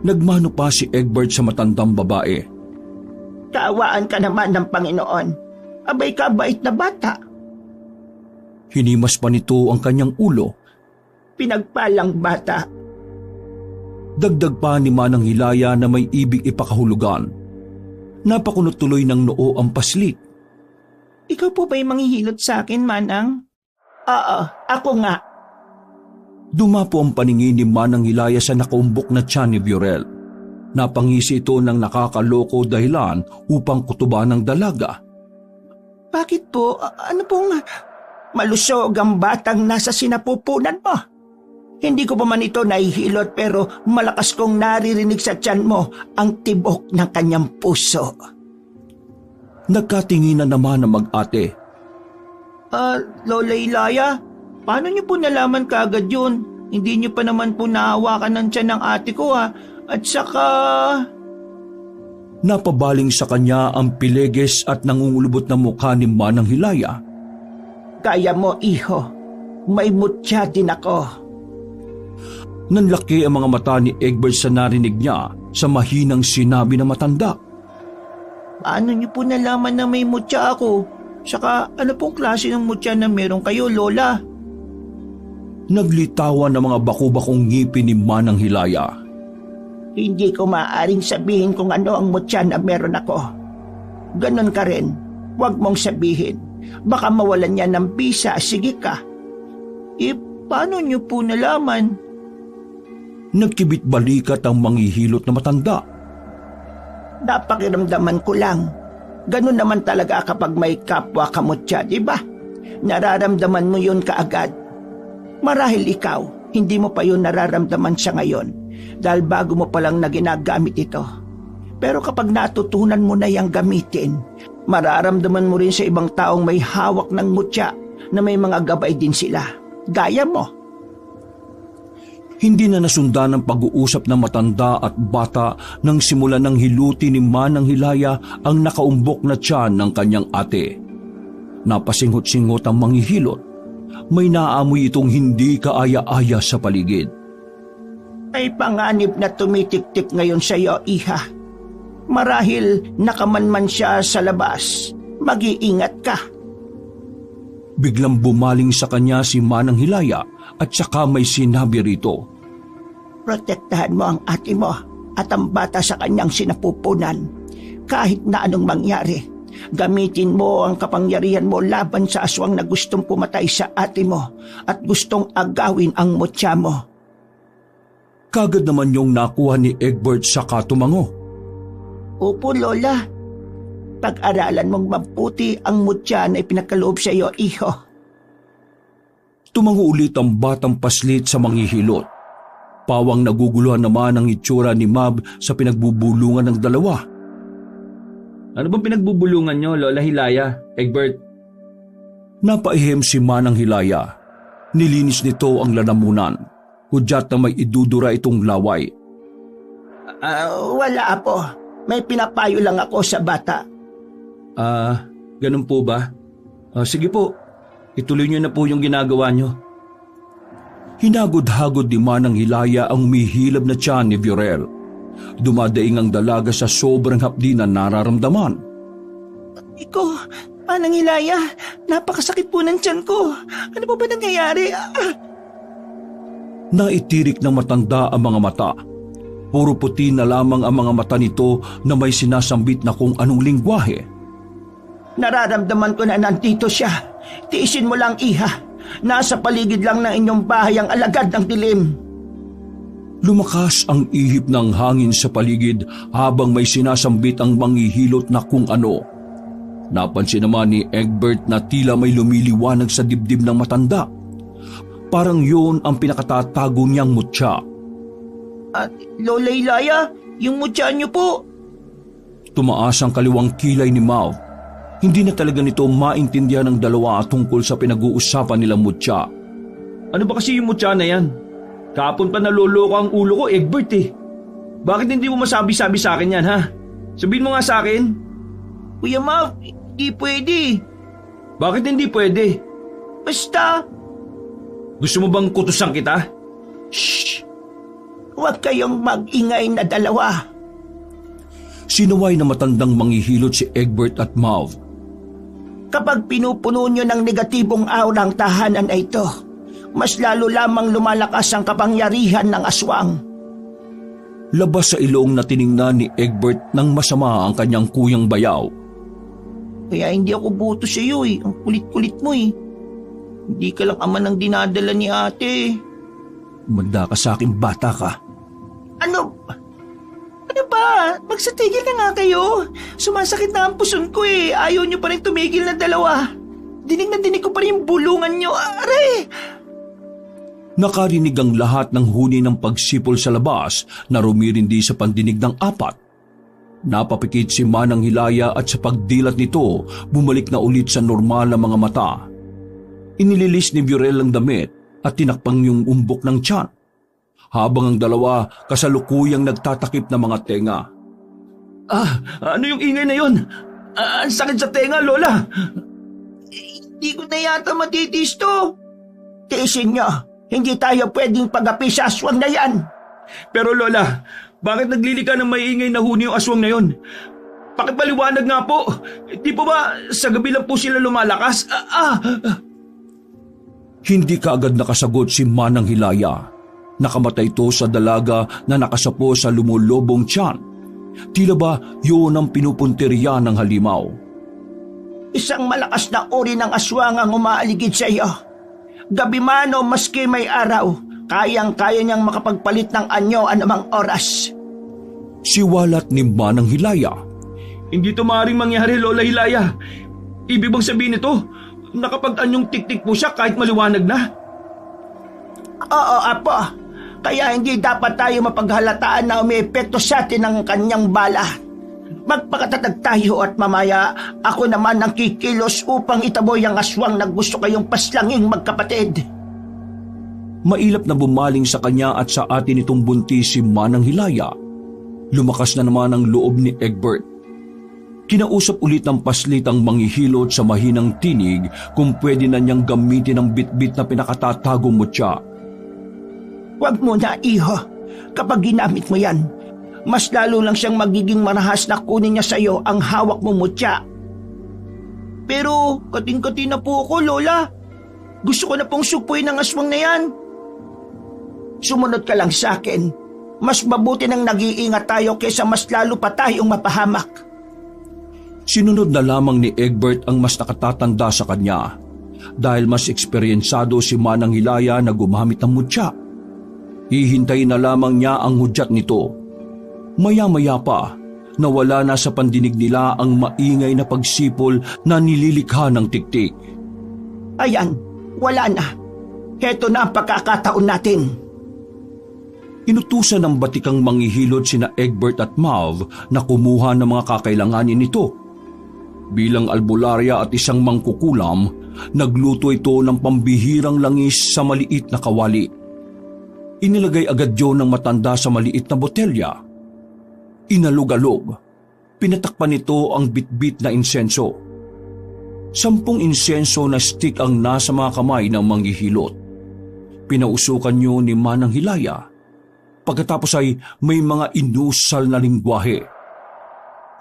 S1: nagmano pa si Egbert sa matandang babae.
S2: Kaawaan ka naman ng Panginoon. Abay ka, bait na bata.
S1: Hinimas pa nito ang kanyang ulo.
S2: Pinagpalang bata.
S1: Dagdag pa ni Manang Hilaya na may ibig ipakahulugan. Napakunot tuloy ng noo ang paslit.
S2: Ikaw po ba'y manghihilot sa akin, Manang? Oo, ako nga.
S1: Dumapo ang paningin ni Manang Hilaya sa nakaumbok na tiyan ni Viorel. Napangisi ito ng nakakaloko dahilan upang kutuban ng dalaga.
S2: Bakit po? Ano pong malusog ang batang nasa sinapupunan mo? Hindi ko pa man ito nahihilot pero malakas kong naririnig sa tiyan mo ang tibok ng kanyang puso.
S1: Nagkatinginan naman ang mag-ate.
S2: Lola Hilaya, paano niyo po nalaman kaagad yun? Hindi niyo pa naman po nahawakan ng tiyan ng ate ko ha. At saka...
S1: Napabaling sa kanya ang pileges at nangungulubot na mukha ni Manang Hilaya.
S2: Kaya mo, iho. May mutya din ako.
S1: Nanlaki ang mga mata ni Egbert sa narinig niya sa mahinang sinabi ng matanda.
S2: Paano niyo po nalaman na may mutya ako? Saka ano pong klase ng mutya na meron kayo, Lola?
S1: Naglitawan ng mga baku-bakong ngipin ni Manang Hilaya.
S2: Hindi ko maaaring sabihin kung ano ang mutya na meron ako. Ganon ka rin. Huwag mong sabihin. Baka mawalan niya ng bisa. Sige ka. Paano niyo po nalaman?
S1: Nagkibit balikat ang manghihilot na matanda.
S2: Napakiramdaman ko lang. Ganon naman talaga kapag may kapwa kamutya, di ba? Nararamdaman mo yun kaagad. Marahil ikaw, hindi mo pa yun nararamdaman sa ngayon dahil bago mo palang na ginagamit ito. Pero kapag natutunan mo na yang gamitin, mararamdaman mo rin sa ibang taong may hawak ng mutya na may mga gabay din sila. Gaya mo.
S1: Hindi na nasundan ang pag-uusap ng matanda at bata nang simulan ng hiluti ni Manang Hilaya ang nakaumbok na tiyan ng kanyang ate. Napasinghot-singhot ang manghihilot. May naamoy itong hindi kaaya-aya sa paligid.
S2: May panganib na tumitik-tik ngayon sa iyo, iha. Marahil nakamanman siya sa labas. Mag-iingat ka.
S1: Biglang bumaling sa kanya si Manang Hilaya at saka may sinabi rito.
S2: Protektahan mo ang ate mo at ang bata sa kanyang sinapupunan. Kahit na anong mangyari, gamitin mo ang kapangyarihan mo laban sa aswang na gustong pumatay sa ate mo at gustong agawin ang mutya mo.
S1: Kagad naman yung nakuha ni Egbert sa katumango.
S2: Opo, Lola. Pag-aralan mong mabuti ang mutya na ipinakaloob sa iyo, iho.
S1: Tumango ulit ang batang paslit sa manghihilot. Pawang naguguluhan naman ang itsura ni Mab sa pinagbubulungan ng dalawa.
S4: Ano bang pinagbubulungan nyo, Lola Hilaya, Egbert?
S1: Napaihim si Manang Hilaya. Nilinis nito ang lalamunan. Hudyat na may idudura itong laway.
S2: Wala po. May pinapayo lang ako sa bata.
S4: Ganun po ba? Sige po, ituloy nyo na po yung ginagawa nyo.
S1: Hinagod-hagod ni Manang Hilaya ang umihilab na tiyan ni Viorel. Dumadaing ang dalaga sa sobrang hapdi na nararamdaman.
S2: Iko, Manang Hilaya, napakasakit po ng tiyan ko. Ano po ba nangyayari?
S1: Naitirik ng matanda ang mga mata. Puro puti na lamang ang mga mata nito na may sinasambit na kung anong lingwahe.
S2: Nararamdaman ko na nandito siya. Tiisin mo lang, iha. Nasa paligid lang ng inyong bahay ang alagad ng dilim.
S1: Lumakas ang ihip ng hangin sa paligid habang may sinasambit ang manghihilot na kung ano. Napansin naman ni Egbert na tila may lumiliwanag sa dibdib ng matanda. Parang yun ang pinakatatago niyang mutya.
S2: Lola Hilaya, yung mutya niyo po.
S1: Tumaas ang kaliwang kilay ni Mav. Hindi na talaga nito maintindihan ng dalawa tungkol sa pinag-uusapan nila Mutya.
S4: Ano ba kasi yung mutya na yan? Kahapon pa naloloko ang ulo ko, Egbert eh. Bakit hindi mo masabi-sabi sa akin yan, ha? Sabihin mo nga sa akin.
S2: Kuya Mav, hindi pwede.
S4: Bakit hindi pwede?
S2: Basta,
S4: Gusto mo bang kutusan kita?
S2: shh! Huwag kayong mag-ingay na dalawa.
S1: Sinaway na matandang manghihilot si Egbert at Mav.
S2: Kapag pinupuno nyo ng negatibong aura ang tahanan na ito, mas lalo lamang lumalakas ang kapangyarihan ng aswang.
S1: Labas sa ilong na tiningnan ni Egbert ng masama ang kanyang kuyang bayaw.
S2: Kaya hindi ako buto sa iyo eh. Ang kulit-kulit mo eh. Hindi ka lang ama ng dinadala ni ate.
S1: Manda ka sa akin, bata ka.
S2: Ano? Ano ba? Magsatigil na nga kayo. Sumasakit na ang puson ko eh. Ayaw nyo pa rin tumigil na dalawa. Dinig na dinig ko pa rin yung bulungan nyo. Aray!
S1: Nakarinig ang lahat ng huni ng pagsipol sa labas na rumirindi sa pandinig ng apat. Napapikit si Manang Hilaya at sa pagdilat nito, bumalik na ulit sa normal na mga mata. Inililis ni Burel ang damit at tinakpang yung umbok ng tiyan, habang ang dalawa kasalukuyang nagtatakip na mga tenga.
S4: Ano yung ingay na yun? Ang sakit sa tenga, Lola.
S2: Hindi ko na yata matitis to. Tiisin nyo. Hindi tayo pwedeng pag-api sa aswang na yan.
S4: Pero Lola, bakit naglilika ng maiingay na huni yung aswang na yun? Pakipaliwanag nga po. Di po ba sa gabi lang po sila lumalakas?
S1: Hindi kaagad nakasagot si Manang Hilaya. Nakamatay ito sa dalaga na nakasapo sa lumulobong tiyan. Tila ba yun ang pinupunteriya ng halimaw?
S2: Isang malakas na uri ng aswang ang umaaligid sa iyo. Gabi man o maski may araw, kayang-kaya niyang makapagpalit ng anyo anumang oras.
S1: Siwalat ni Manang Hilaya.
S4: Hindi ito maaaring mangyari, Lola Hilaya. Ibig bang sabihin nito, nakapag-anyong tik-tik po siya kahit maliwanag na?
S2: Oo, apo. Kaya hindi dapat tayo mapaghalataan na umiepekto sa atin ang kanyang bala. Magpakatatag tayo at mamaya ako naman ang kikilos upang itaboy ang aswang na gusto kayong paslanging magkapatid.
S1: Mailap na bumaling sa kanya at sa atin itong buntis si Manang Hilaya. Lumakas na naman ang loob ni Egbert. Kinausap ulit ng paslit ang manghihilot sa mahinang tinig kung pwede na niyang gamitin ang bitbit na pinakatatagong mutya.
S2: Huwag mo na, iho. Kapag ginamit mo yan, mas lalo lang siyang magiging marahas na kunin niya sa iyo ang hawak mo mutya. Pero kating-kati na po ako, Lola. Gusto ko na pong supuin ang aswang na yan. Sumunod ka lang sa akin. Mas mabuti nang nag-iingat tayo kaysa mas lalo pa tayong mapahamak.
S1: Sinunod na lamang ni Egbert ang mas nakatatanda sa kanya dahil mas eksperyensado si Manang Hilaya na gumamit ng mutya. Hihintayin na lamang niya ang hudyat nito. Maya-maya pa, nawala na sa pandinig nila ang maingay na pagsipol na nililikha ng tiktik.
S2: Ayan, wala na. Heto na ang pagkakataon natin.
S1: Inutusan ng batikang manghihilot sina Egbert at Mav na kumuha ng mga kakailanganin nito. Bilang albularya at isang mangkukulam, nagluto ito ng pambihirang langis sa maliit na kawali. Inilagay agad yun ng matanda sa maliit na botelya. Inalog-alog. Pinatakpan nito ang bitbit na insenso. 10 insenso na stick ang nasa mga kamay ng manghihilot. Pinausukan niyo ni Manang Hilaya. Pagkatapos ay may mga inusal na lingwahe.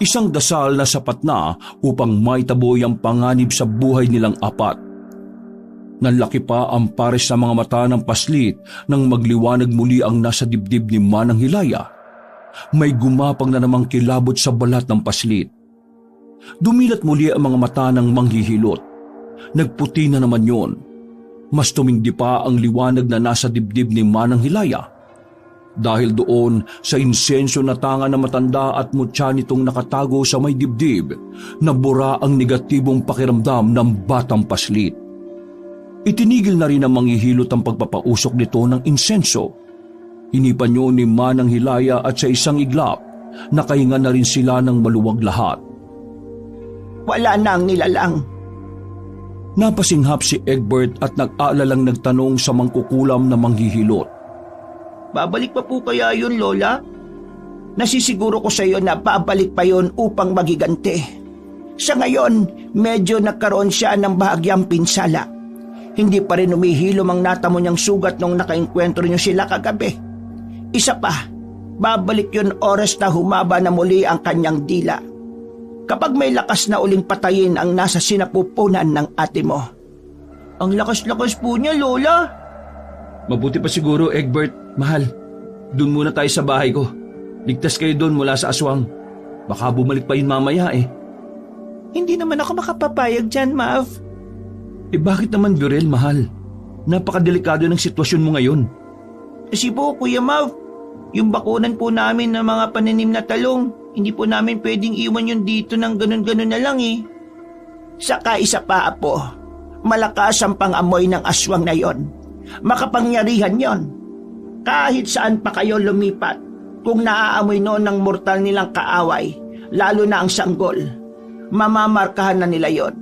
S1: Isang dasal na sapat na upang maitaboy ang panganib sa buhay nilang apat. Nanlaki pa ang pares sa mga mata ng paslit nang magliwanag muli ang nasa dibdib ni Manang Hilaya. May gumapang na namang kilabot sa balat ng paslit. Dumilat muli ang mga mata ng manghihilot. Nagputi na naman yon. Mas tumindi pa ang liwanag na nasa dibdib ni Manang Hilaya. Dahil doon sa insenso na tanga na matanda at mutya nitong nakatago sa may dibdib, nabura ang negatibong pakiramdam ng batang paslit. Itinigil na rin ang manghihilot ang pagpapausok nito ng insenso. Hinipan niyo ni Manang Hilaya at sa isang iglap, Nakahinga na rin sila ng maluwag lahat.
S2: Wala na ang nilalang.
S1: Napasinghap si Egbert at nag-aalalang nagtanong sa mangkukulam na manghihilot.
S2: Babalik pa po kaya yun, Lola? Nasisiguro ko sa iyo na babalik pa yun upang magiganti. Sa ngayon, medyo nagkaroon siya ng bahagyang pinsala. Hindi pa rin umihilom ang natamo niyang sugat nung nakainkwentro niyo sila kagabi. Isa pa, babalik yun oras na humaba na muli ang kanyang dila. Kapag may lakas na uling patayin ang nasa sinapupunan ng ate mo. Ang lakas-lakas po niya, Lola.
S4: Mabuti pa siguro, Egbert. Mahal, dun muna tayo sa bahay ko. Ligtas kayo dun mula sa aswang. Baka bumalik pa yun mamaya eh.
S2: Hindi naman ako makapapayag dyan, Mav.
S4: Bakit naman, Viorel, mahal? Napakadelikado ng sitwasyon mo ngayon.
S2: Kasi po, Kuya Mav, yung bakunan po namin ng mga pananim na talong, hindi po namin pwedeng iwan yun dito ng ganun-ganun na lang eh. Saka isa pa, Apo, malakas ang pangamoy ng aswang na yon. Makapangyarihan yon. Kahit saan pa kayo lumipat, kung naaamoy noon ng mortal nilang kaaway, lalo na ang sanggol, mamamarkahan na nila yon.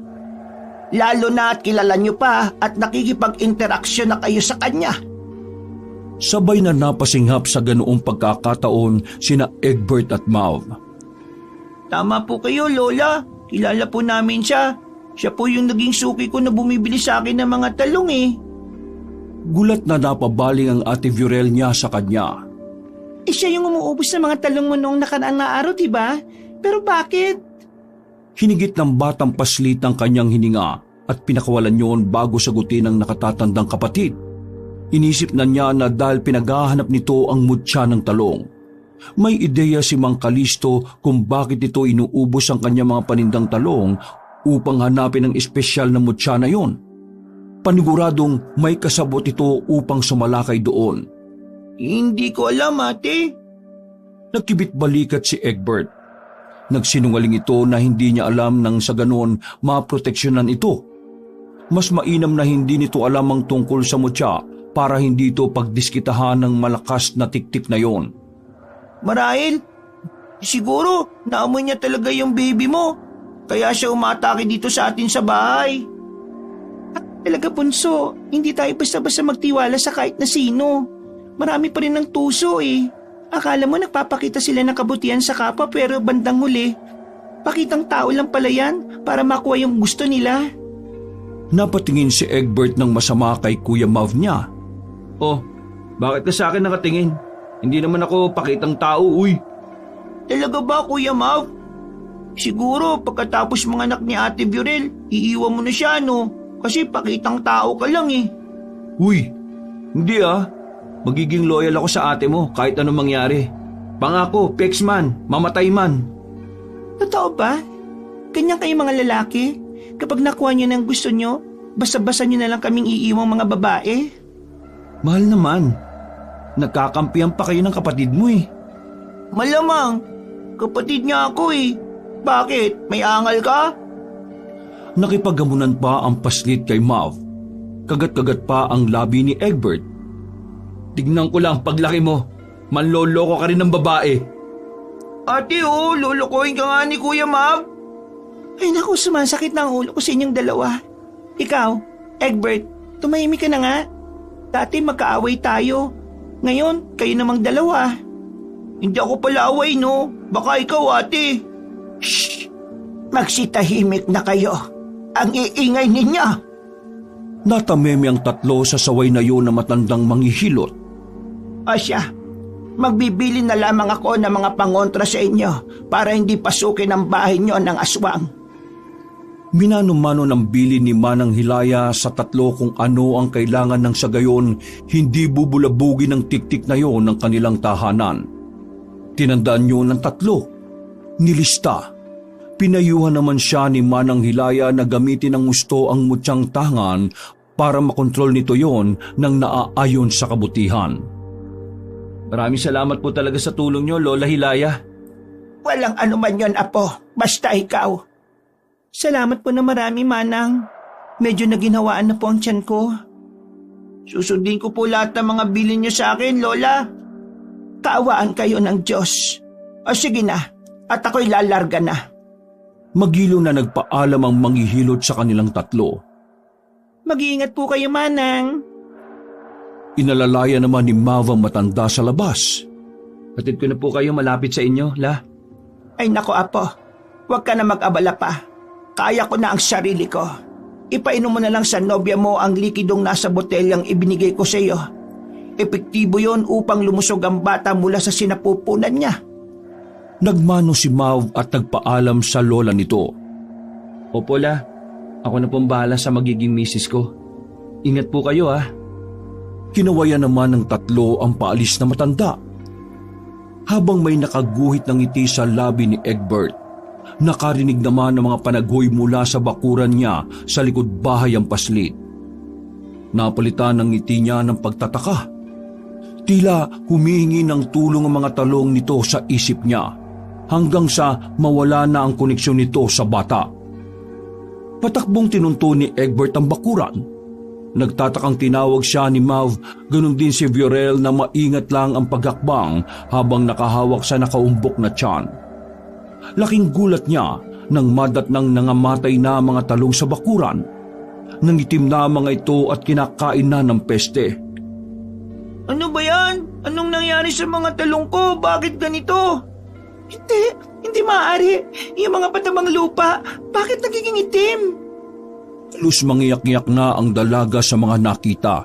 S2: Lalo na at kilala nyo pa at nakikipag-interaksyon na kayo sa kanya.
S1: Sabay na napasinghap sa ganoong pagkakataon sina Egbert at Mav.
S2: Tama po kayo, Lola. Kilala po namin siya. Siya po yung naging suki ko na bumibili sa akin ng mga talong eh.
S1: Gulat na napabaling ang ate Viorel niya sa kanya.
S2: Siya yung umuubos ng mga talong mo noong nakaraang na araw, diba? Pero bakit?
S1: Hinigit ng batang paslit ang kanyang hininga at pinakawalan yun bago sagutin ng nakatatandang kapatid. Inisip na niya na dahil pinaghahanap nito ang mutya ng talong. May ideya si Mang Kalisto kung bakit ito inuubos ang kanyang mga panindang talong upang hanapin ang espesyal na mutya na yon. Paniguradong may kasabot ito upang sumalakay doon.
S2: Hindi ko alam, ate.
S1: Nagkibit balikat si Egbert. Nagsinungaling ito na hindi niya alam nang sa ganon maproteksyonan ito. Mas mainam na hindi nito alam ang tungkol sa mutya para hindi ito pagdiskitahan ng malakas na tiktik na yon.
S2: Marahil, siguro naamoy niya talaga yung baby mo. Kaya siya umatake dito sa atin sa bahay. At talaga, Bunso, hindi tayo basta-basta magtiwala sa kahit na sino. Marami pa rin ng tuso eh. Akala mo nagpapakita sila ng kabutihan sa kapwa pero bandang huli, pakitang tao lang pala yan para makuha yung gusto nila.
S1: Napatingin si Egbert ng masama kay Kuya Mav niya.
S4: Oh, bakit ka sa akin nakatingin? Hindi naman ako pakitang tao, uy.
S2: Talaga ba, Kuya Mav? Siguro pagkatapos mga anak ni Ate Viorel, iiwan mo na siya, no? Kasi pakitang tao ka lang eh.
S4: Uy, hindi ah. Magiging loyal ako sa ate mo kahit anong mangyari. Pangako, pex man, mamatay man.
S2: Totoo ba? Ganyan kayo mga lalaki? Kapag nakuha nyo ng gusto nyo, basta-basta nyo na lang kaming iiwang mga babae?
S4: Mahal naman. Nagkakampihan pa kayo ng kapatid mo eh.
S2: Malamang, kapatid niya ako eh. Bakit? May angal ka?
S1: Nakipaghamunan pa ang paslit kay Mav. Kagat-kagat pa ang labi ni Egbert.
S4: Tignan ko lang paglaki mo. Manloloko ka rin ng babae.
S2: Ate lulukoyin ka nga ni Kuya Mav. Ay naku, sumasakit na ang ulo ko sa inyong dalawa. Ikaw, Egbert, tumahimik ka na nga. Dati magkaaway tayo. Ngayon, kayo namang dalawa. Hindi ako pala away, no? Baka ikaw, ate. Shh! Magsitahimik na kayo. Ang iingay ninyo.
S1: Natameme ang tatlo sa saway na yun na matandang manghihilot.
S2: Asya, magbibili na lamang ako ng mga pangontra sa inyo para hindi pasukin ang bahay nyo ng aswang.
S1: Minano-mano ng bili ni Manang Hilaya sa tatlo kung ano ang kailangan ng sa gayon hindi bubulabugin ng tiktik na yon ng kanilang tahanan. Tinandaan nyo ng tatlo. Nilista. Pinayuhan naman siya ni Manang Hilaya na gamitin ng gusto ang mutyang tangan para makontrol nito yon nang naaayon sa kabutihan.
S4: Maraming salamat po talaga sa tulong nyo, Lola Hilaya.
S2: Walang anuman yon, Apo. Basta ikaw. Salamat po na marami, Manang. Medyo naginhawaan na po ang tiyan ko. Susundin ko po lahat ng mga bilin niyo sa akin, Lola. Kaawaan kayo ng Diyos. Sige na, at ako'y lalarga na.
S1: Magilo na nagpaalam ang manghihilot sa kanilang tatlo.
S2: Mag-iingat po kayo, Manang.
S1: Inalalaya naman ni Mav ang matanda sa labas.
S4: Hatid ko na po kayo malapit sa inyo, La.
S2: Ay nako, Apo. Huwag ka na mag-abala pa. Kaya ko na ang sarili ko. Ipainom mo na lang sa nobya mo ang likidong nasa botelyang ibinigay ko sa iyo. Epektibo yon upang lumusog ang bata mula sa sinapupunan niya.
S1: Nagmano si Mav at nagpaalam sa lola nito.
S4: Opo, La. Ako na pong bahala sa magiging misis ko. Ingat po kayo, ha.
S1: Kinawayan naman ng tatlo ang paalis na matanda. Habang may nakaguhit ng ngiti sa labi ni Egbert, nakarinig naman ng mga panaghoy mula sa bakuran niya sa likod bahay ang paslit. Napalitan ng ngiti niya ng pagtataka. Tila humihingi ng tulong ang mga talong nito sa isip niya hanggang sa mawala na ang koneksyon nito sa bata. Patakbong tinunto ni Egbert ang bakuran. Nagtatakang tinawag siya ni Mav, ganun din si Viorel na maingat lang ang paghakbang habang nakahawak sa nakaumbok na tiyan. Laking gulat niya nang madatnang nangamatay na mga talong sa bakuran. Nangitim na mga ito at kinakain na ng peste.
S2: Ano ba yan? Anong nangyari sa mga talong ko? Bakit ganito? Hindi maaari. Yung mga patabang lupa, bakit nagiging itim?
S1: Lus mangiyak-ngiyak na ang dalaga sa mga nakita.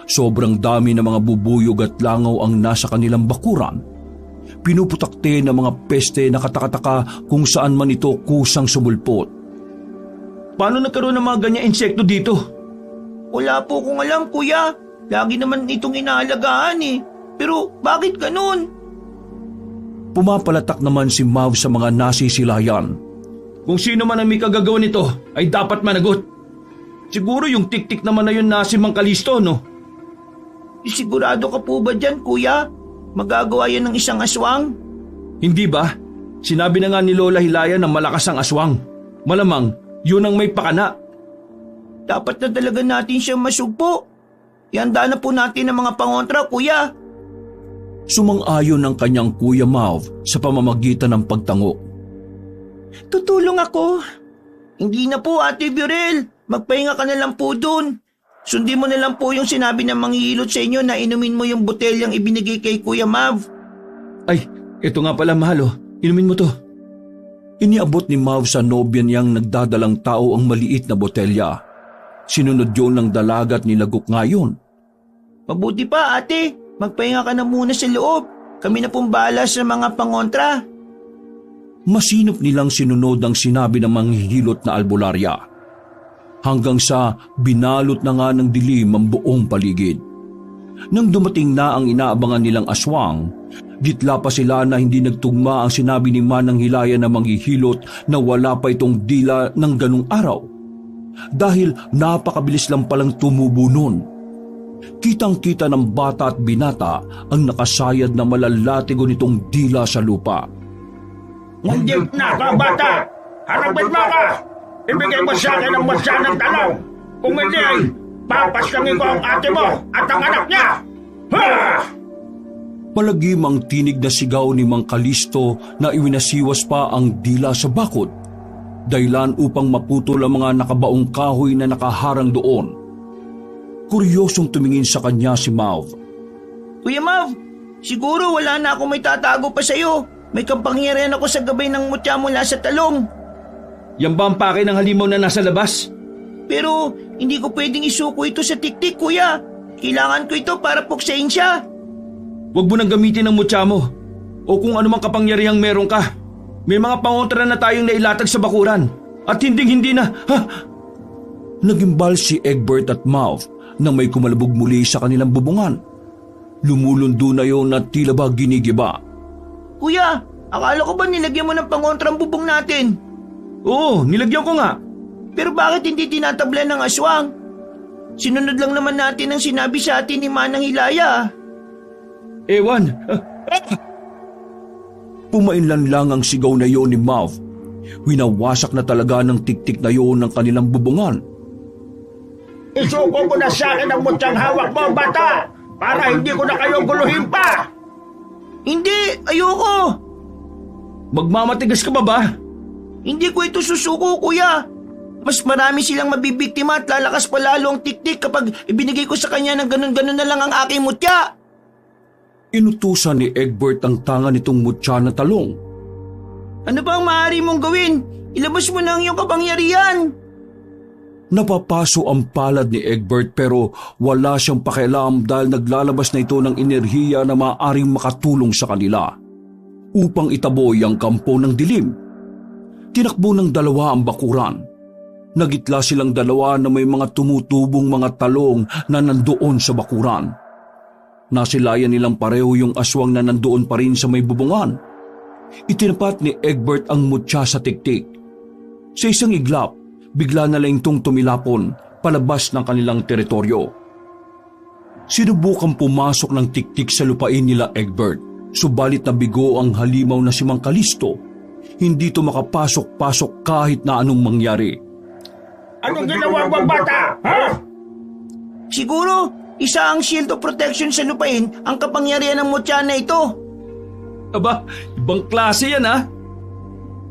S1: Sobrang dami ng mga bubuyog at langaw ang nasa kanilang bakuran. Pinuputakte ng mga peste na katakataka kung saan man ito kusang sumulpot.
S4: Paano nagkaroon ng mga ganyang insekto dito?
S2: Wala po kong alam, kuya. Lagi naman itong inaalagaan eh. Pero bakit ganun?
S1: Pumapalatak naman si Mav sa mga nasisilayan.
S4: Kung sino man ang may kagagawa nito ay dapat managot. Siguro yung tik-tik naman na yun na si Mang Kalisto, no?
S2: Sigurado ka po ba dyan, kuya? Magagawa yan ng isang aswang?
S4: Hindi ba? Sinabi na nga ni Lola Hilaya na malakas ang aswang. Malamang, yun ang may pakana.
S2: Dapat na talaga natin siya masugpo. Ihanda na po natin ang mga pangontra, kuya.
S1: Sumang-ayon ang kanyang kuya Mav sa pamamagitan ng pagtango.
S2: Tutulong ako. Hindi na po, Ate Viorel. Magpahinga ka na lang po dun. Sundin mo na lang po yung sinabi ng manghihilot sa inyo na inumin mo yung botelyang ibinigay kay Kuya Mav.
S4: Ay, ito nga pala, mahal, oh. Inumin mo to.
S1: Iniabot ni Mav sa nobya niyang nagdadalang tao ang maliit na botelya. Sinunod yun ng dalaga at nilagok ngayon.
S2: Mabuti pa, ate. Magpahinga ka na muna sa loob. Kami na pong bahala sa mga pangontra.
S1: Masinop nilang sinunod ang sinabi ng manghihilot na albularya. Hanggang sa binalot na nga ng dilim ang buong paligid. Nang dumating na ang inaabangan nilang aswang, gitla pa sila na hindi nagtugma ang sinabi ni Manang Hilaya na manghihilot na wala pa itong dila ng ganung araw. Dahil napakabilis lang palang tumubo nun. Kitang-kita ng bata at binata ang nakasayad na malalatigo nitong dila sa lupa.
S3: Hindi na ka, bata! Harapin mo ka! Ibigay mo sa akin ang masa ng talong! Kung hindi ay papaslangin ko ang ate mo at ang anak niya! Ha!
S1: Palagim ang tinig na sigaw ni Mang Kalisto na iwinasiwas pa ang dila sa bakod, dahilan upang maputol ang mga nakabaong kahoy na nakaharang doon. Kuryosong tumingin sa kanya si Mav.
S2: Kuya Mav, siguro wala na akong may tatago pa sa'yo. May kapangyarihan ako sa gabay ng mutya mula sa talong.
S4: Yan ba ang pake ng halimaw na nasa labas?
S2: Pero hindi ko pwedeng isuko ito sa tiktik, kuya. Kailangan ko ito para puksain siya.
S4: Huwag mo nang gamitin ang mutya mo. O kung anumang kapangyarihang meron ka. May mga pangontra na tayong nailatag sa bakuran. At hindi na. Ha?
S1: Nagimbal si Egbert at Mav nang may kumalabog muli sa kanilang bubungan. Lumulundo na yon at tila ba ginigiba.
S2: Kuya, akala ko ba nilagyan mo ng pangontrang bubong natin?
S4: Oo, nilagyan ko nga.
S2: Pero bakit hindi tinatablan ng aswang? Sinunod lang naman natin ang sinabi sa atin ni Manang Hilaya.
S4: Ewan.
S1: Pumainlan lang ang sigaw na yon ni Mav. Winawasak na talaga ng tiktik na yon ng kanilang bubungan.
S3: Isuko mo na sa akin ang mutyang hawak mo, bata! Para hindi ko na kayo guluhin pa!
S2: Hindi, ayoko!
S4: Magmamatigas ka ba?
S2: Hindi ko ito susuko, kuya. Mas marami silang mabibiktima at lalakas pa lalo ang tiktik kapag ibinigay ko sa kanya ng ganun-ganun na lang ang aking mutya.
S1: Inutusan ni Egbert ang tanga nitong mutya na talong.
S2: Ano ba ang maaari mong gawin? Ilabas mo na ang iyong kapangyarihan.
S1: Napapaso ang palad ni Egbert pero wala siyang pakialam dahil naglalabas na ito ng enerhiya na maaaring makatulong sa kanila upang itaboy ang kampo ng dilim. Tinakbo ng dalawa ang bakuran. Nagitla silang dalawa na may mga tumutubong mga talong na nandoon sa bakuran. Nasilayan nilang pareho yung aswang na nandoon pa rin sa may bubungan. Itinapat ni Egbert ang mutya sa tiktik. Sa isang iglap, bigla na lang itong tumilapon palabas ng kanilang teritoryo. Sinubukang pumasok ng tiktik sa lupain nila Egbert, subalit nabigo ang halimaw na si Mang Kalisto. Hindi ito makapasok-pasok kahit na anong mangyari.
S3: Anong ginawa mo, bata? Ha?
S2: Siguro, isa ang shield of protection sa lupain ang kapangyarihan ng mutya na ito.
S4: Aba, ibang klase yan ha.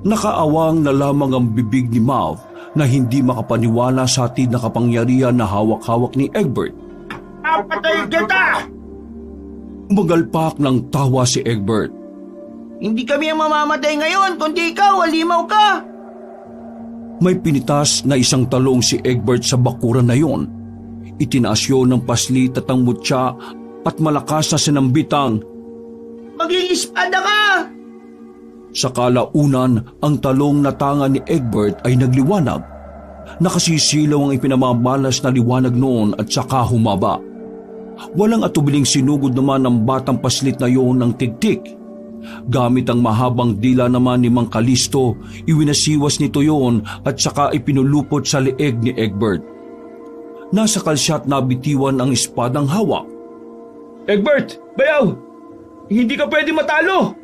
S1: Nakaawang na lamang ang bibig ni Mav na hindi makapaniwala sa hatid na kapangyarihan na hawak-hawak ni Egbert.
S3: Papatay kita!
S1: Umagalpak ng tawa si Egbert.
S2: Hindi kami ang mamamatay ngayon, kundi ikaw, halimaw ka.
S1: May pinitas na isang talong si Egbert sa bakuran na yon. Itinaas yun ng paslit at ang mutya at malakas na sinambitang,
S2: Maging espada ka!
S1: sa kalaunan, ang talong na tanga ni Egbert ay nagliwanag. Nakasisilaw ang ipinamamalas na liwanag noon at saka humaba. Walang atubiling sinugod naman ng batang paslit na yon ng tigtik. Gamit ang mahabang dila naman ni Mang Kalisto, iwinasiwas nito yon at saka ipinulupot sa leeg ni Egbert. Nasa kalsat na bitiwan ang espadang hawak.
S4: Egbert, bayaw! Hindi ka pwede matalo!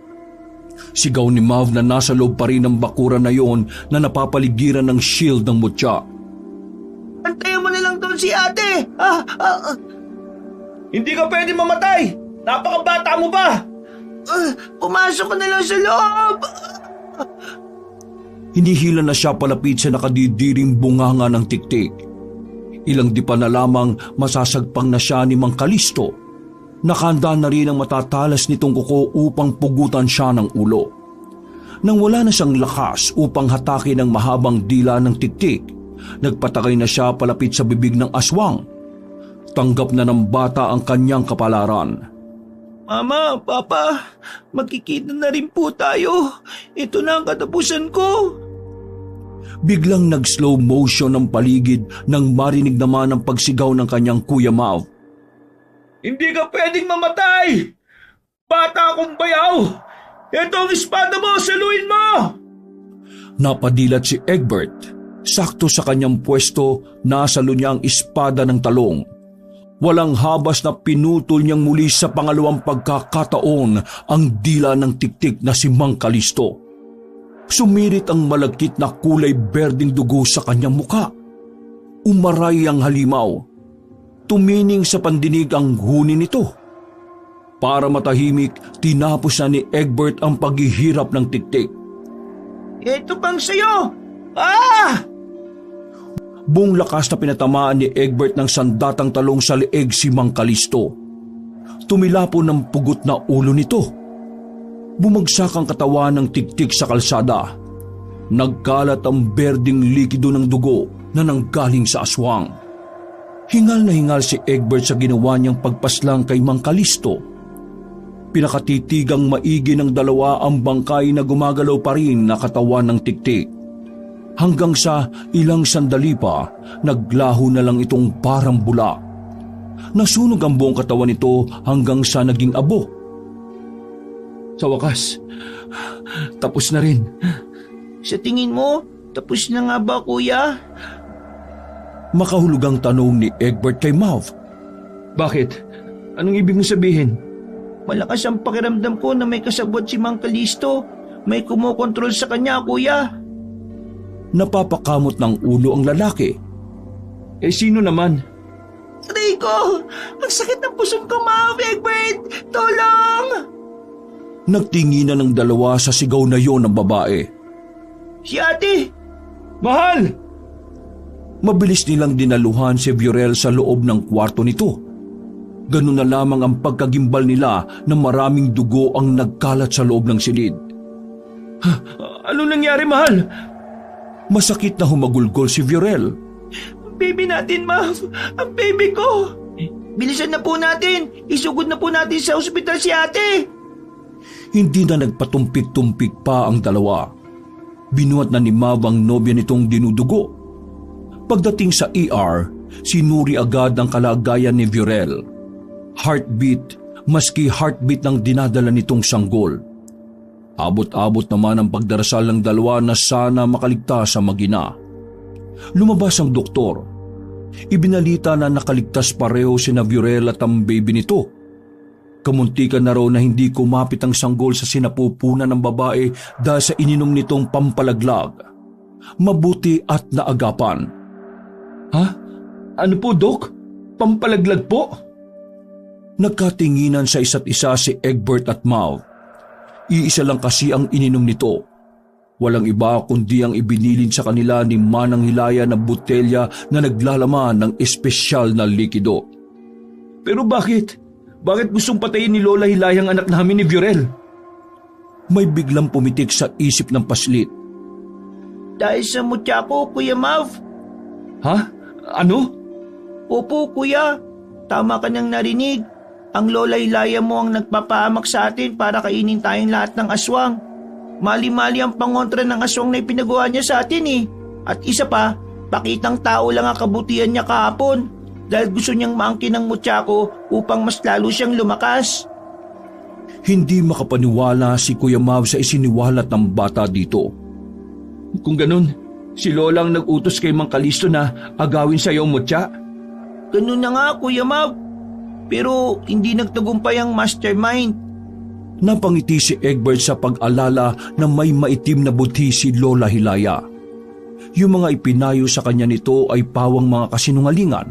S1: Sigaw ni Mav na nasa loob pa rin ng bakuran na yon na napapaligiran ng shield ng mutya.
S2: Antayin mo na lang doon si ate!
S4: Hindi ka pwede mamatay! Napakabata mo ba?
S2: Pumasok ka na lang sa loob!
S1: Hinihila na siya palapit sa nakadidiring bunganga ng tiktik. Ilang dipa na lamang masasagpang na siya ni Mang Kalisto. Nakahanda na rin ang matatalas nitong kuko upang pugutan siya ng ulo. Nang wala na siyang lakas upang hatakin ang mahabang dila ng tiktik, nagpatakay na siya palapit sa bibig ng aswang. Tanggap na ng bata ang kanyang kapalaran.
S2: Mama, Papa, magkikita na rin po tayo. Ito na ang katapusan ko.
S1: Biglang nag-slow motion ang paligid nang marinig naman ang pagsigaw ng kanyang Kuya Mav.
S4: Hindi ka pwedeng mamatay! Bata akong bayaw! Ito ang espada mo! Saluin mo!
S1: Napadilat si Egbert. Sakto sa kanyang pwesto, nasalo niya ang espada ng talong. Walang habas na pinutol niyang muli sa pangalawang pagkakataon ang dila ng tiktik na si Mang Kalisto. Sumirit ang malagkit na kulay berdeng dugo sa kanyang muka. Umaray ang halimaw. Tumining sa pandinig ang huni nito. Para matahimik, tinapos na ni Egbert ang paghihirap ng tiktik.
S2: Ito pang sayo! Ah!
S1: Buong lakas na pinatamaan ni Egbert ng sandatang talong sa leeg si Mang Kalisto. Tumilapon ng pugot na ulo nito. Bumagsak ang katawan ng tiktik sa kalsada. Nagkalat ang berdeng likido ng dugo na nanggaling sa aswang. Hingal na hingal si Egbert sa ginawa niyang pagpaslang kay Mang Kalisto. Pinakatitigang maigi ng dalawa ang bangkay na gumagalaw pa rin na katawan ng tiktik. Hanggang sa ilang sandali pa, naglaho na lang itong parang bula. Nasunog ang buong katawan nito hanggang sa naging abo.
S4: Sa wakas, tapos na rin.
S2: Sa tingin mo, tapos na nga ba, kuya?
S1: Makahulugang tanong ni Egbert kay Mav.
S4: Bakit? Anong ibig mong sabihin?
S2: Malakas ang pakiramdam ko na may kasabot si Mang Kalisto. May kumokontrol sa kanya, kuya.
S1: Napapakamot ng ulo ang lalaki.
S4: Eh sino naman?
S2: Aray ko! Ang sakit ng pusong ko, Ma'am Egbert! Tulong!
S1: Nagtinginan ng dalawa sa sigaw na yon ng babae.
S2: Si ate!
S4: Mahal!
S1: Mabilis nilang dinaluhan si Viorel sa loob ng kwarto nito. Ganun na lamang ang pagkagimbal nila na maraming dugo ang nagkalat sa loob ng silid.
S4: Ano nangyari, mahal?
S1: Masakit na humagulgol si Viorel.
S2: Baby natin, Mav! Ang baby ko! Bilisan na po natin! Isugod na po natin sa ospital si ate!
S1: Hindi na nagpatumpik-tumpik pa ang dalawa. Binuhat na ni Mav ang nobya nitong dinudugo. Pagdating sa ER, sinuri agad ang kalagayan ni Viorel. Heartbeat, maski heartbeat ng dinadala nitong sanggol. Abot-abot naman ang pagdarasal ng dalawa na sana makaligtas sa magina. Lumabas ang doktor. Ibinalita na nakaligtas pareho sina Viorel at ang baby nito. Kamuntikan na raw na hindi kumapit ang sanggol sa sinapupunan ng babae dahil sa ininom nitong pampalaglag. Mabuti at naagapan.
S4: Ha? Ano po, Dok? Pampalaglag po?
S1: Nagkatinginan sa isa't isa si Egbert at Mav. Iisa lang kasi ang ininom nito. Walang iba kundi ang ibinilin sa kanila ni Manang Hilaya na botelya na naglalaman ng espesyal na likido.
S4: Pero bakit? Bakit gustong patayin ni Lola Hilaya ang anak namin ni Viorel?
S1: May biglang pumitik sa isip ng paslit.
S2: Dahil sa mutya ko, Kuya Mav.
S4: Ha? Ano?
S2: Opo, Kuya. Tama ka nang narinig. Ang Lola Hilaya mo ang nagpapahamak sa atin para kainin tayong lahat ng aswang. Mali-mali ang pangontra ng aswang na ipinagawa niya sa atin eh. At isa pa, pakitang tao lang ang kabutihan niya kahapon dahil gusto niyang maangkin ng mutya ko upang mas lalo siyang lumakas.
S1: Hindi makapaniwala si Kuya Mav sa isiniwalat ng bata dito.
S4: Kung ganun, si Lola ang nag-utos kay Mang Kalisto na agawin sa iyo, mutya.
S2: Ganun na nga, Kuya Mav. Pero hindi nagtagumpay ang mastermind.
S1: Napangiti si Egbert sa pag-alala na may maitim na buti si Lola Hilaya. Yung mga ipinayo sa kanya nito ay pawang mga kasinungalingan.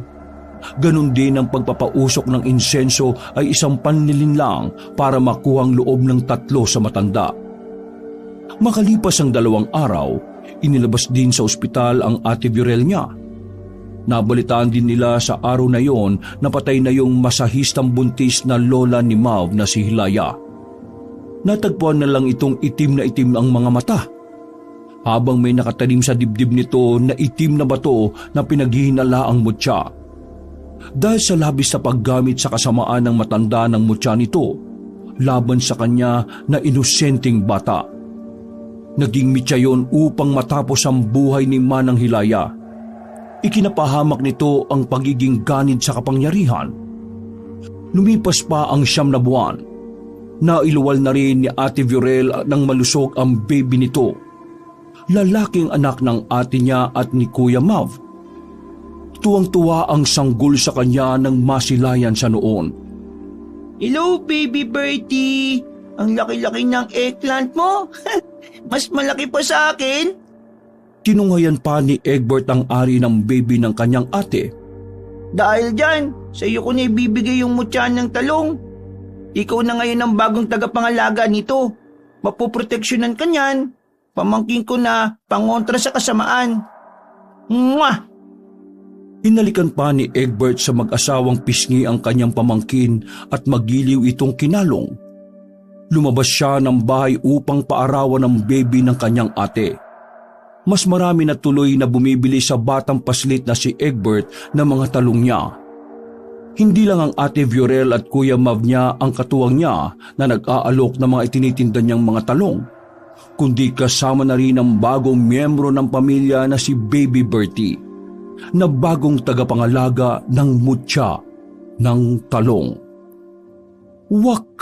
S1: Ganon din ang pagpapausok ng insenso ay isang panlilinlang para makuhang loob ng 3 sa matanda. Makalipas ang 2 araw, inilabas din sa ospital ang ate Viorel niya. Nabalitaan din nila sa araw na yon na patay na yung masahistang buntis na lola ni Mav na si Hilaya. Natagpuan na lang itong itim na itim ang mga mata. Habang may nakatanim sa dibdib nito na itim na bato na pinaghihinala ang mutya. Dahil sa labis na paggamit sa kasamaan ng matanda ng mutya nito, laban sa kanya na inosenteng bata. Naging mitya yon upang matapos ang buhay ni Manang Hilaya. Ikinapahamak nito ang pagiging ganid sa kapangyarihan. Lumipas pa ang 9 na buwan. Nailuwal na rin ni Ate Viorel nang malusog ang baby nito. Lalaking anak ng ate niya at ni Kuya Mav. Tuwang-tuwa ang sanggol sa kanya nang masilayan sa noon.
S2: Hello, baby Bertie. Ang laki-laki ng eggplant mo. Mas malaki pa sa akin.
S1: Tinunghayan pa ni Egbert ang ari ng baby ng kanyang ate.
S2: Dahil dyan, sa iyo ko na ibibigay yung mutya ng talong. Ikaw na ngayon ang bagong tagapangalaga nito. Mapoproteksyonan ka niyan. Pamangkin ko na pangontra sa kasamaan. Mwah!
S1: Hinalikan pa ni Egbert sa mag-asawang pisngi ang kanyang pamangkin at magiliw itong kinalong. Lumabas siya ng bahay upang paarawan ang baby ng kanyang ate. Mas marami na tuloy na bumibili sa batang paslit na si Egbert ng mga talong niya. Hindi lang ang ate Viorel at Kuya Mav niya ang katuwang niya na nag-aalok ng mga itinitinda niyang mga talong, kundi kasama na rin ang bagong miyembro ng pamilya na si Baby Bertie, na bagong tagapangalaga ng mutya ng talong. Wakas!